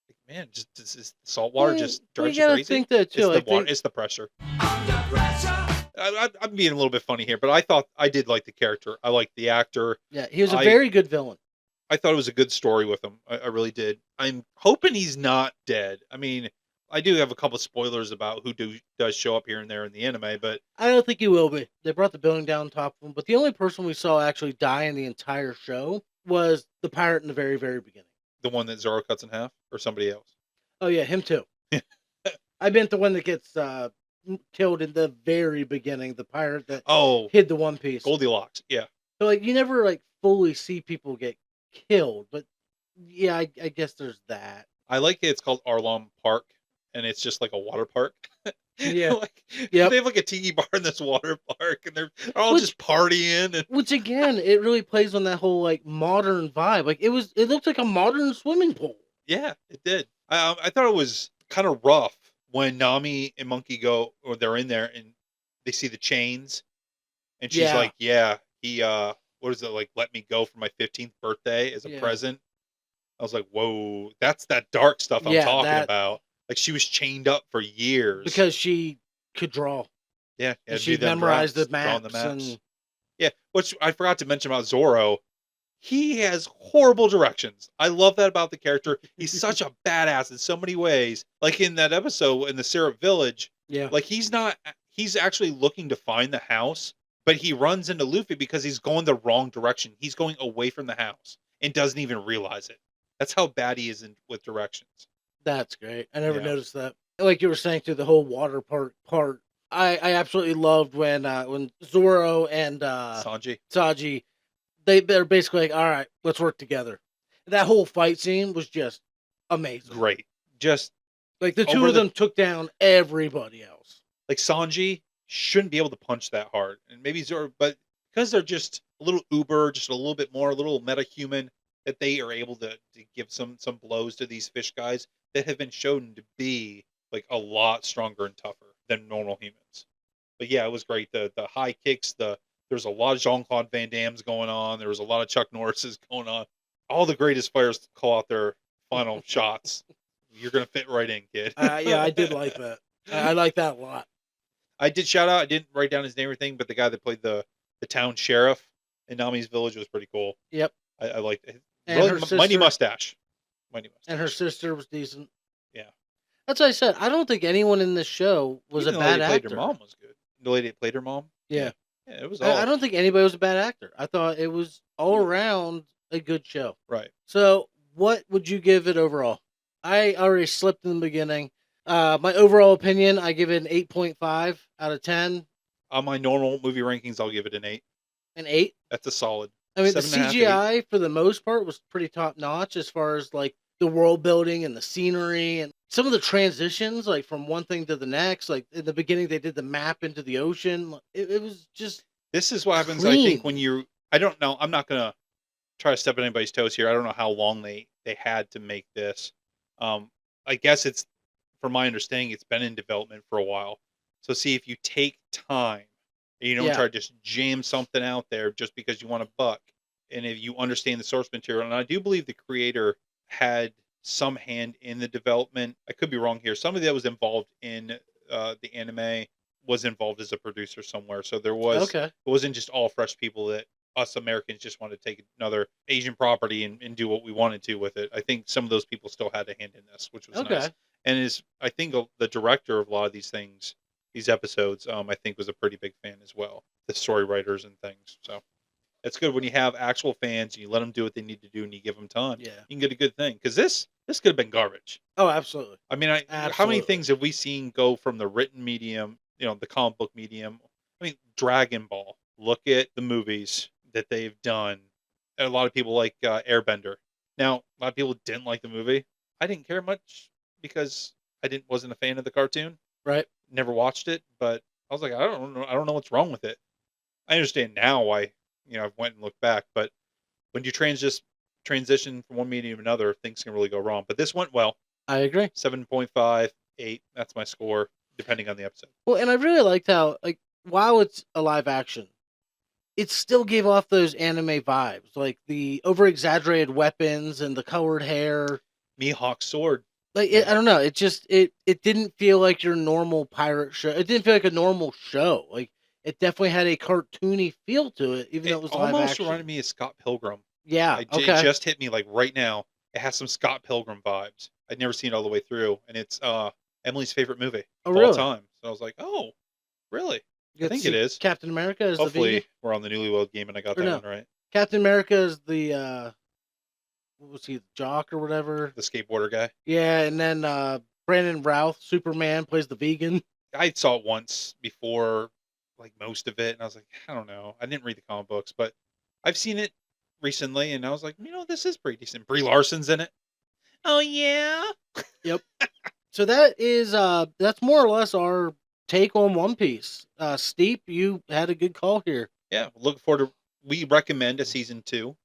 Like, man, just is salt water Well, just you drives you gotta crazy? think that too. It's the Like water. they, It's the pressure. I'm being a little bit funny here, but I thought I did like the character. I liked the actor. yeah, he was a I very good villain. I thought it was a good story with him. I really did. I'm hoping he's not dead. I mean, I do have a couple spoilers about who does show up here and there in the anime, but I don't think he will be. They brought the building down on top of him, but the only person we saw actually die in the entire show was the pirate in the very, very beginning. the one that Zoro cuts in half or somebody else. Oh yeah, him too. I meant the one that gets killed in the very beginning, the pirate that Oh, hid the One Piece. Goldilocks. Yeah. So like you never like fully see people get killed, but yeah, I guess there's that. I like it. It's called Arlong Park, and it's just like a water park. Yeah. Like Yep. they have like a tiki bar in this water park, and they're all Which just partying. And which again, it really plays on that whole like modern vibe. Like it looked like a modern swimming pool. yeah, it did. I thought it was kind of rough when Nami and Monkey go, or they're in there and they see the chains, and she's Yeah. like, "Yeah, he what is it like? Let me go for my 15th birthday as a Yeah. present." I was like, "Whoa, that's that dark stuff I'm Yeah, talking that about." Like she was chained up for years. because she could draw. Yeah, And it'd she be them memorized the drawing maps, the maps. and Yeah, which I forgot to mention about Zoro. He has horrible directions. I love that about the character. He's such a badass in so many ways. Like in that episode in the Syrup Village, yeah, like he's actually looking to find the house, but he runs into Luffy because he's going the wrong direction. He's going away from the house and doesn't even realize it. That's how bad he is with directions. that's great. I never Yeah. noticed that. Like you were saying, through the whole water park part, I absolutely loved when Zoro and Sanji. Saji they're basically like, all right, let's work together. That whole fight scene was just amazing. Great. Just Like the two Over of the- them took down everybody else. like Sanji shouldn't be able to punch that hard. And maybe Zoro, but because they're just a little uber, just a little bit more, a little metahuman, that they are able to give some blows to these fish guys that have been shown to be like a lot stronger and tougher than normal humans. But yeah, it was great. The high kicks, there's a lot of Jean-Claude Van Damme's going on. There was a lot of Chuck Norris's going on. All the greatest players call out their final shots. You're gonna fit right in, kid. Yeah, I did like that. I like that a lot. I did shout out. I didn't write down his name or anything, but the guy that played the town sheriff in Nami's village was pretty cool. Yep. I liked it. And Really, her mighty sister- mustache. Mighty mustache. And her sister was decent. Yeah. That's what I said. I don't think anyone in this show was Even a the bad lady that played actor. her mom was good. The lady that played her mom. Yeah. Yeah, it was all I don't think anybody was a bad actor. I thought it was all around a good show. right. So, what would you give it overall? I already slipped in the beginning. My overall opinion, I give it an 8.5 out of 10. On my normal movie rankings, I'll give it an 8. An 8. That's a solid. I mean, the 7.5, 8. CGI for the most part was pretty top notch as far as like the world building and the scenery and some of the transitions, like from one thing to the next. Like in the beginning, they did the map into the ocean. It was just This is what happens, I think, Clean. when I don't know. I'm not gonna try to step on anybody's toes here. I don't know how long they had to make this. I guess it's, from my understanding, it's been in development for a while. So see, if you take time and you don't Yeah. try to just jam something out there just because you want a buck, and if you understand the source material, and I do believe the creator had some hand in the development. I could be wrong here. Somebody that was involved in the anime was involved as a producer somewhere. So there was Okay. it wasn't just all fresh people that us Americans just wanted to take another Asian property and do what we wanted to with it. I think some of those people still had a hand in this, which was nice. Okay. And is I think the director of a lot of these things, these episodes, I think was a pretty big fan as well. The story writers and things. So it's good when you have actual fans and you let them do what they need to do and you give them time. Yeah. You can get a good thing because this could have been garbage. Oh, absolutely. I mean, how many Absolutely. things have we seen go from the written medium, the comic book medium? I mean, Dragon Ball. Look at the movies that they've done. And a lot of people like Airbender. Now, a lot of people didn't like the movie. I didn't care much because wasn't a fan of the cartoon. Right. Never watched it, but I was like, I don't know. I don't know what's wrong with it. I understand now why, I've went and looked back, but when you transition from one medium to another, things can really go wrong. But this went well. I agree. 7.5, 8. That's my score, depending on the episode. Well, and I really liked how, like, while it's a live action, it still gave off those anime vibes, like the over exaggerated weapons and the colored hair. Mihawk's sword. Like, I don't know. It just it didn't feel like your normal pirate show. It didn't feel like a normal show. Like, it definitely had a cartoony feel to it, even though it was live almost action. reminded me of Scott Pilgrim. Yeah. It Okay. just hit me like right now. It has some Scott Pilgrim vibes. I'd never seen it all the way through, and it's Emily's favorite movie Oh, of all really? time. So I was like, oh, really? You I get to think see it is. Captain America is the Hopefully, vegan. we're on the Newlywed Game, and I got Or that no. one right. Captain America is the what was he, the jock or whatever? The skateboarder guy. Yeah, and then Brandon Routh, Superman, plays the vegan. I saw it once before, like most of it, and I was like, I don't know. I didn't read the comic books, but I've seen it recently, and I was like, this is pretty decent. Brie Larson's in it. Oh yeah. Yep. So that is that's more or less our take on One Piece. Steep, you had a good call here. Yeah, look forward to. We recommend a season 2.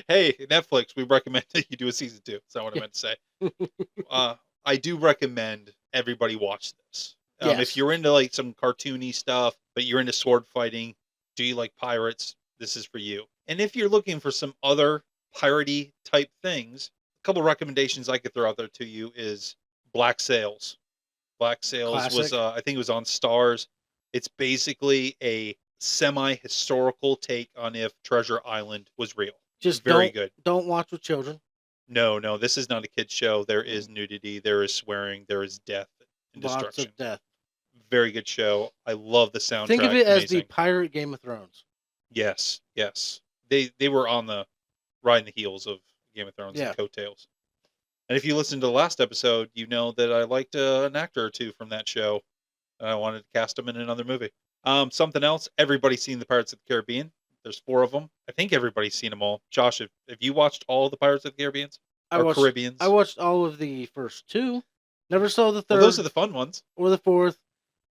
Hey, Netflix, we recommend that you do a season 2. That's not what I meant to say. I do recommend everybody watch this. If Yes. you're into like some cartoony stuff, but you're into sword fighting, do you like pirates? This is for you. And if you're looking for some other piratey type things, a couple recommendations I could throw out there to you is Black Sails. Black Sails was, Classic. I think it was on Stars. It's basically a semi-historical take on if Treasure Island was real. Just Very good. Don't watch with children. No, this is not a kid's show. There is nudity, there is swearing, there is death and Lots destruction. of death. Very good show. I love the soundtrack. Think of it as Amazing. the pirate Game of Thrones. Yes. They were on the riding the heels of Game of Thrones and coattails. And if you listen to the last episode, you know that I liked an actor or two from that show. And I wanted to cast him in another movie. Something else. Everybody's seen the Pirates of the Caribbean. There's 4 of them. I think everybody's seen them all. Josh, have you watched all the Pirates of the Caribbeans? Caribbeans? I watched all of the first 2. Never saw the 3rd. Well, those are the fun ones. Or the 4th.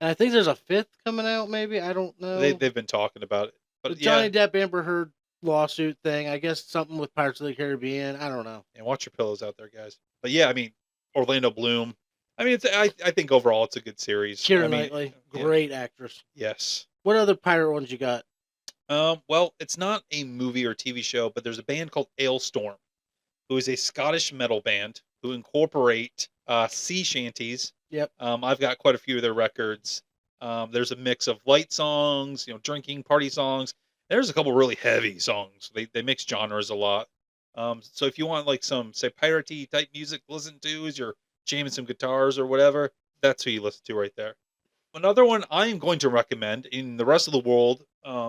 And I think there's a 5th coming out, maybe. I don't know. They've been talking about it. But the Johnny Depp Amber Heard lawsuit thing. I guess something with Pirates of the Caribbean. I don't know. And watch your pillows out there, guys. But yeah, I mean, Orlando Bloom. I mean, I think overall it's a good series. Keira Knightley, great actress. Yes. What other pirate ones you got? Well, it's not a movie or TV show, but there's a band called Ailstorm, who is a Scottish metal band who incorporate sea shanties. Yep. I've got quite a few of their records. There's a mix of light songs, drinking party songs. There's a couple really heavy songs. They mix genres a lot. So if you want like some, say, piratey type music to listen to as you're jamming some guitars or whatever, that's who you listen to right there. Another one I am going to recommend, in the rest of the world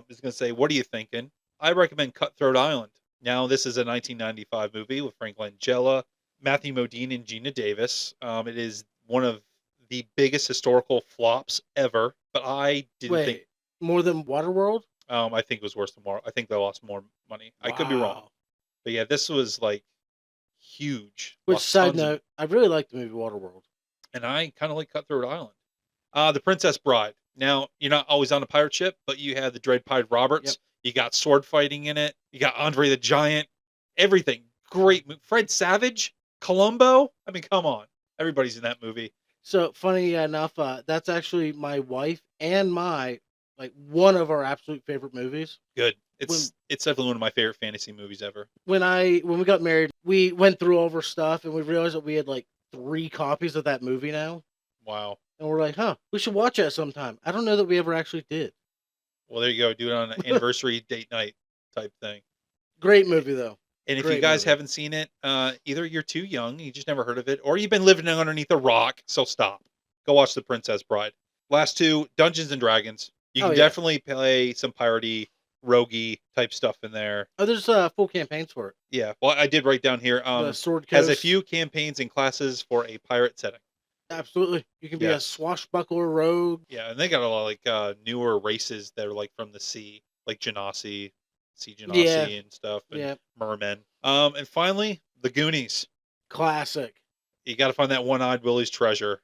is going to say, what are you thinking? I recommend Cutthroat Island. Now, this is a 1995 movie with Frank Langella, Matthew Modine, and Gina Davis. It is one of the biggest historical flops ever, but I didn't think... more than Waterworld? I think it was worse than more. I think they lost more money. Wow. I could be wrong. But yeah, this was like huge. Which, side note, I really like the movie Waterworld. And I kind of like Cutthroat Island. The Princess Bride. Now, you're not always on a pirate ship, but you have the Dread Pirate Roberts. Yep. You got sword fighting in it. You got Andre the Giant. Everything. Great movie. Fred Savage. Columbo. I mean, come on. Everybody's in that movie. So, funny enough, that's actually my wife and one of our absolute favorite movies. Good. It's definitely one of my favorite fantasy movies ever. When we got married, we went through all of our stuff and we realized that we had like 3 copies of that movie now. Wow. And we're like, huh, we should watch that sometime. I don't know that we ever actually did. Well, there you go. Do it on an anniversary date night type thing. Great movie, though. And if you Great guys movie. haven't seen it, either you're too young, you just never heard of it, or you've been living underneath a rock. So stop. Go watch The Princess Bride. Last two, Dungeons and Dragons. You can definitely play some piratey, roguey type stuff in there. Oh, there's full campaigns for it. Yeah. Well, I did write down here. The Sword has a Coast. few campaigns and classes for a pirate setting. Absolutely. You can be a swashbuckler rogue. Yeah, and they got a lot of like newer races that are like from the sea, like Genasi, Sea Genasi and stuff, and mermen. And finally, the Goonies. Classic. You got to find that one-eyed Willie's treasure.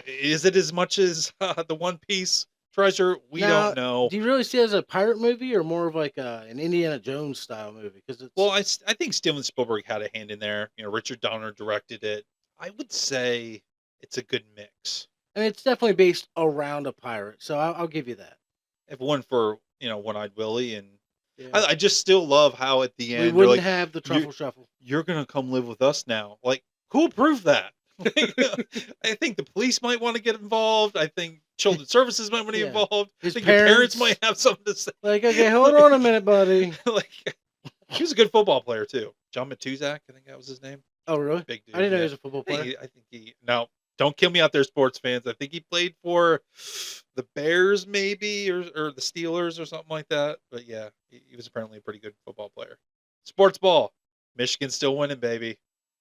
Is it as much as the One Piece treasure? We don't know. Do you really see it as a pirate movie or more of like an Indiana Jones style movie? Because it's I think Steven Spielberg had a hand in there. You know, Richard Donner directed it. I would say it's a good mix. I mean, it's definitely based around a pirate, so I'll give you that. If one for One-Eyed Willie, and I just still love how at the end we wouldn't have the truffle shuffle. You're gonna come live with us now. Like, who approved that? I think the police might want to get involved. I think children's services might want to get involved. I think your parents might have something to say. Like, okay, hold on a minute, buddy. Like, he was a good football player too. John Matuzak, I think that was his name. Oh, really? Big dude. I didn't know he was a football player. I think no, don't kill me out there, sports fans. I think he played for the Bears, maybe, or the Steelers or something like that. But yeah, he was apparently a pretty good football player. Sports ball. Michigan's still winning, baby.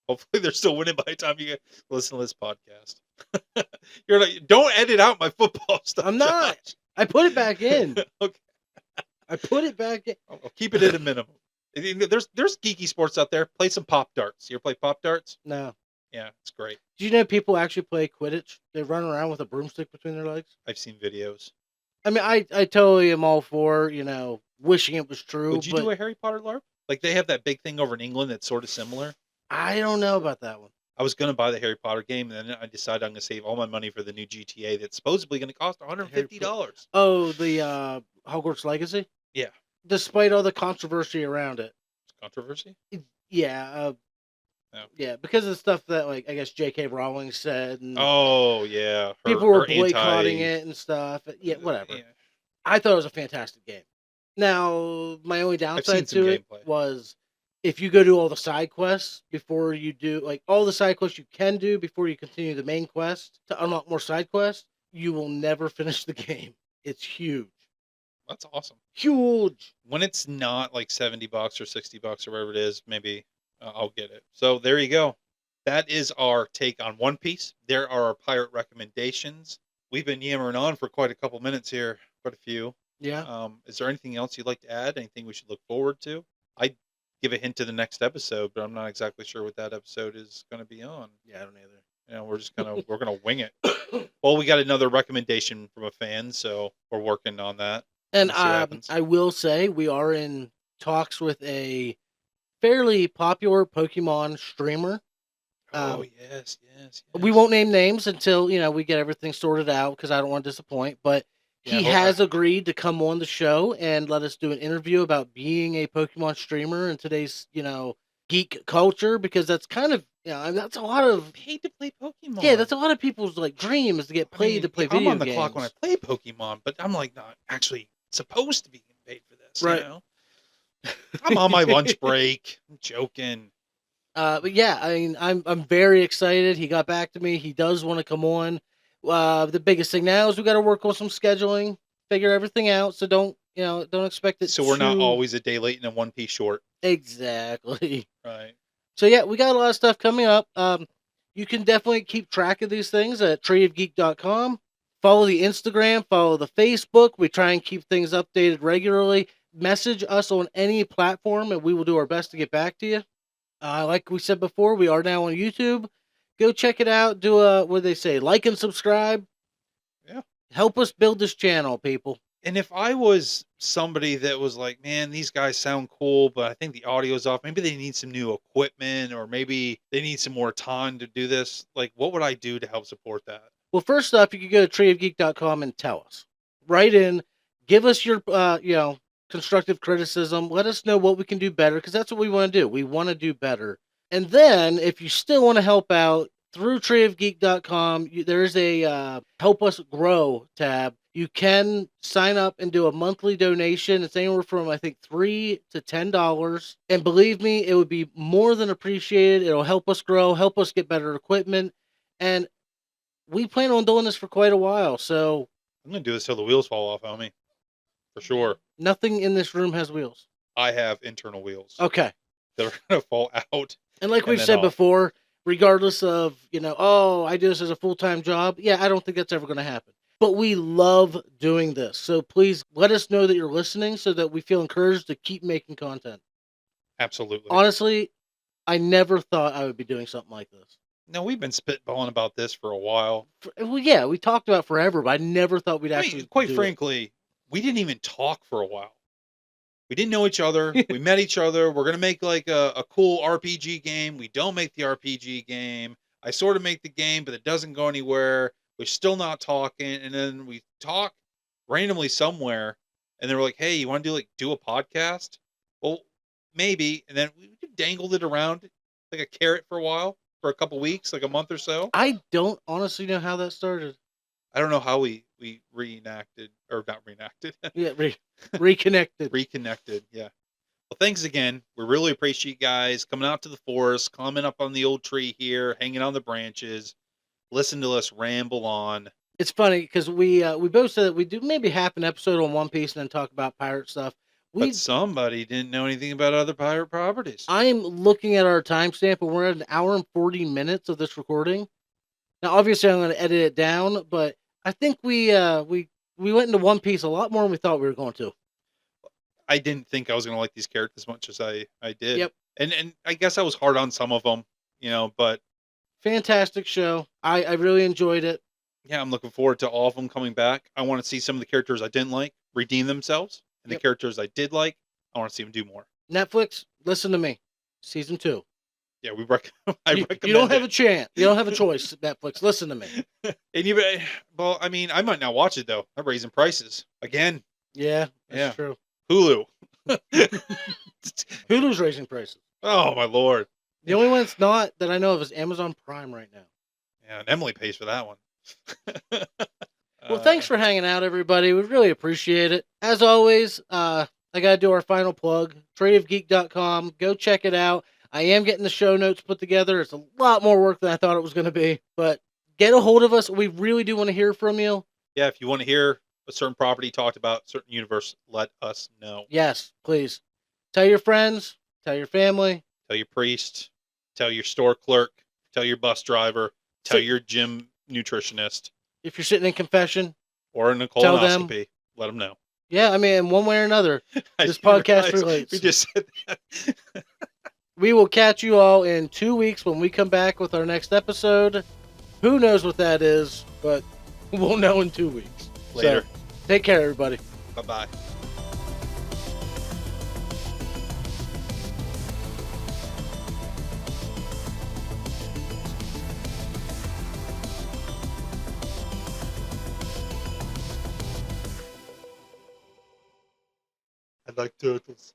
Hopefully they're still winning by the time you listen to this podcast. You're like, don't edit out my football stuff. I'm not. Josh. I put it back in. Okay. I put it back in. I'll keep it at a minimum. There's geeky sports out there. Play some Pop Darts. You ever play Pop Darts? No. Yeah, it's great. Do you know people actually play Quidditch? They run around with a broomstick between their legs. I've seen videos. I mean, I totally am all for, wishing it was true. Would you do a Harry Potter LARP? Like, they have that big thing over in England that's sort of similar. I don't know about that one. I was going to buy the Harry Potter game, and then I decided I'm going to save all my money for the new GTA that's supposedly going to cost $150. Oh, the Hogwarts Legacy? Yeah. Despite all the controversy around it. Controversy? Yeah. Yeah, because of the stuff that, like, I guess J.K. Rowling said. And people were boycotting it and stuff. Yeah, whatever. Yeah. I thought it was a fantastic game. Now, my only downside to it was if you go do all the side quests before you do, like, all the side quests you can do before you continue the main quest to unlock more side quests, you will never finish the game. It's huge. That's awesome. Huge. When it's not like $70 or $60 or whatever it is, maybe I'll get it. So there you go. That is our take on One Piece. There are our pirate recommendations. We've been yammering on for quite a couple minutes here, quite a few. Yeah. Is there anything else you'd like to add? Anything we should look forward to? I'd give a hint to the next episode, but I'm not exactly sure what that episode is going to be on. Yeah, I don't either. We're just we're gonna wing it. Well, we got another recommendation from a fan, so we're working on that. And I will say we are in talks with a fairly popular Pokemon streamer. Yes. We won't name names until we get everything sorted out because I don't want to disappoint. But he has agreed to come on the show and let us do an interview about being a Pokemon streamer in today's geek culture, because that's kind of that's a lot of paid to play Pokemon. Yeah, that's a lot of people's dream is to get paid to play video games. I'm on the clock when I play Pokemon, but I'm like not actually supposed to be getting paid for this. Right. I'm on my lunch break. I'm joking. But yeah, I mean, I'm very excited. He got back to me. He does want to come on. The biggest thing now is we got to work on some scheduling, figure everything out. So don't expect it. So we're not always a day late and a one piece short. Exactly. Right. So yeah, we got a lot of stuff coming up. You can definitely keep track of these things at treeofgeek.com. Follow the Instagram, follow the Facebook. We try and keep things updated regularly. Message us on any platform, and we will do our best to get back to you. Like we said before, we are now on YouTube. Go check it out. Do what they say, like and subscribe. Yeah. Help us build this channel, people. And if I was somebody that was like, man, these guys sound cool, but I think the audio's off. Maybe they need some new equipment, or maybe they need some more time to do this. Like, what would I do to help support that? Well, first off, you could go to treeofgeek.com and tell us. Write in, give us your, constructive criticism. Let us know what we can do better, because that's what we want to do. We want to do better. And then, if you still want to help out, through treeofgeek.com, there's a help us grow tab. You can sign up and do a monthly donation. It's anywhere from, I think, $3 to $10. And believe me, it would be more than appreciated. It'll help us grow, help us get better equipment. And we plan on doing this for quite a while. So I'm going to do this till the wheels fall off on me. For sure. nothing in this room has wheels. I have internal wheels. Okay. They're going to fall out. And like we've said before, regardless of, oh, I do this as a full-time job. Yeah, I don't think that's ever going to happen. But we love doing this. So please let us know that you're listening so that we feel encouraged to keep making content. Absolutely. Honestly, I never thought I would be doing something like this. No, we've been spitballing about this for a while. Well, yeah, we talked about it forever, but I never thought we'd actually quite frankly, we didn't even talk for a while. We didn't know each other. We met each other. We're going to make like a cool RPG game. We don't make the RPG game. I sort of make the game, but it doesn't go anywhere. We're still not talking. And then we talk randomly somewhere. And they were like, hey, you want to do a podcast? Well, maybe. And then we dangled it around like a carrot for a while, for a couple weeks, like a month or so. I don't honestly know how that started. I don't know how we reenacted, or not reenacted. Yeah, reconnected. Reconnected, yeah. Well, thanks again. We really appreciate you guys coming out to the forest, climbing up on the old tree here, hanging on the branches, listen to us ramble on. It's funny because we both said that we do maybe half an episode on One Piece and then talk about pirate stuff. But somebody didn't know anything about other pirate properties. I'm looking at our timestamp and we're at 1 hour and 40 minutes of this recording. Now, obviously, I'm going to edit it down, but I think we went into One Piece a lot more than we thought we were going to. I didn't think I was going to like these characters as much as I did. Yep. And I guess I was hard on some of them, but... Fantastic show. I really enjoyed it. Yeah, I'm looking forward to all of them coming back. I want to see some of the characters I didn't like redeem themselves. And the characters I did like, I want to see them do more. Netflix, listen to me. Season 2. Yeah, I recommend you don't have a chance. You don't have a choice, Netflix. Listen to me. And I might not watch it, though. They're raising prices. Again. Yeah, that's true. Hulu. Hulu's raising prices. Oh, my Lord. The only one that's not that I know of is Amazon Prime right now. Yeah, and Emily pays for that one. Well, thanks for hanging out, everybody. We really appreciate it. As always, I got to do our final plug. Tradeofgeek.com. Go check it out. I am getting the show notes put together. It's a lot more work than I thought it was going to be. But get a hold of us. We really do want to hear from you. Yeah, if you want to hear a certain property talked about, certain universe, let us know. Yes, please. Tell your friends. Tell your family. Tell your priest. Tell your store clerk. Tell your bus driver. Tell your gym nutritionist. If you're sitting in confession. Or in a colonoscopy. Let them know. Yeah, in one way or another, this podcast relates. We just said that. We will catch you all in 2 weeks when we come back with our next episode. Who knows what that is, but we'll know in 2 weeks. Later. So, take care, everybody. Bye-bye. I like turtles.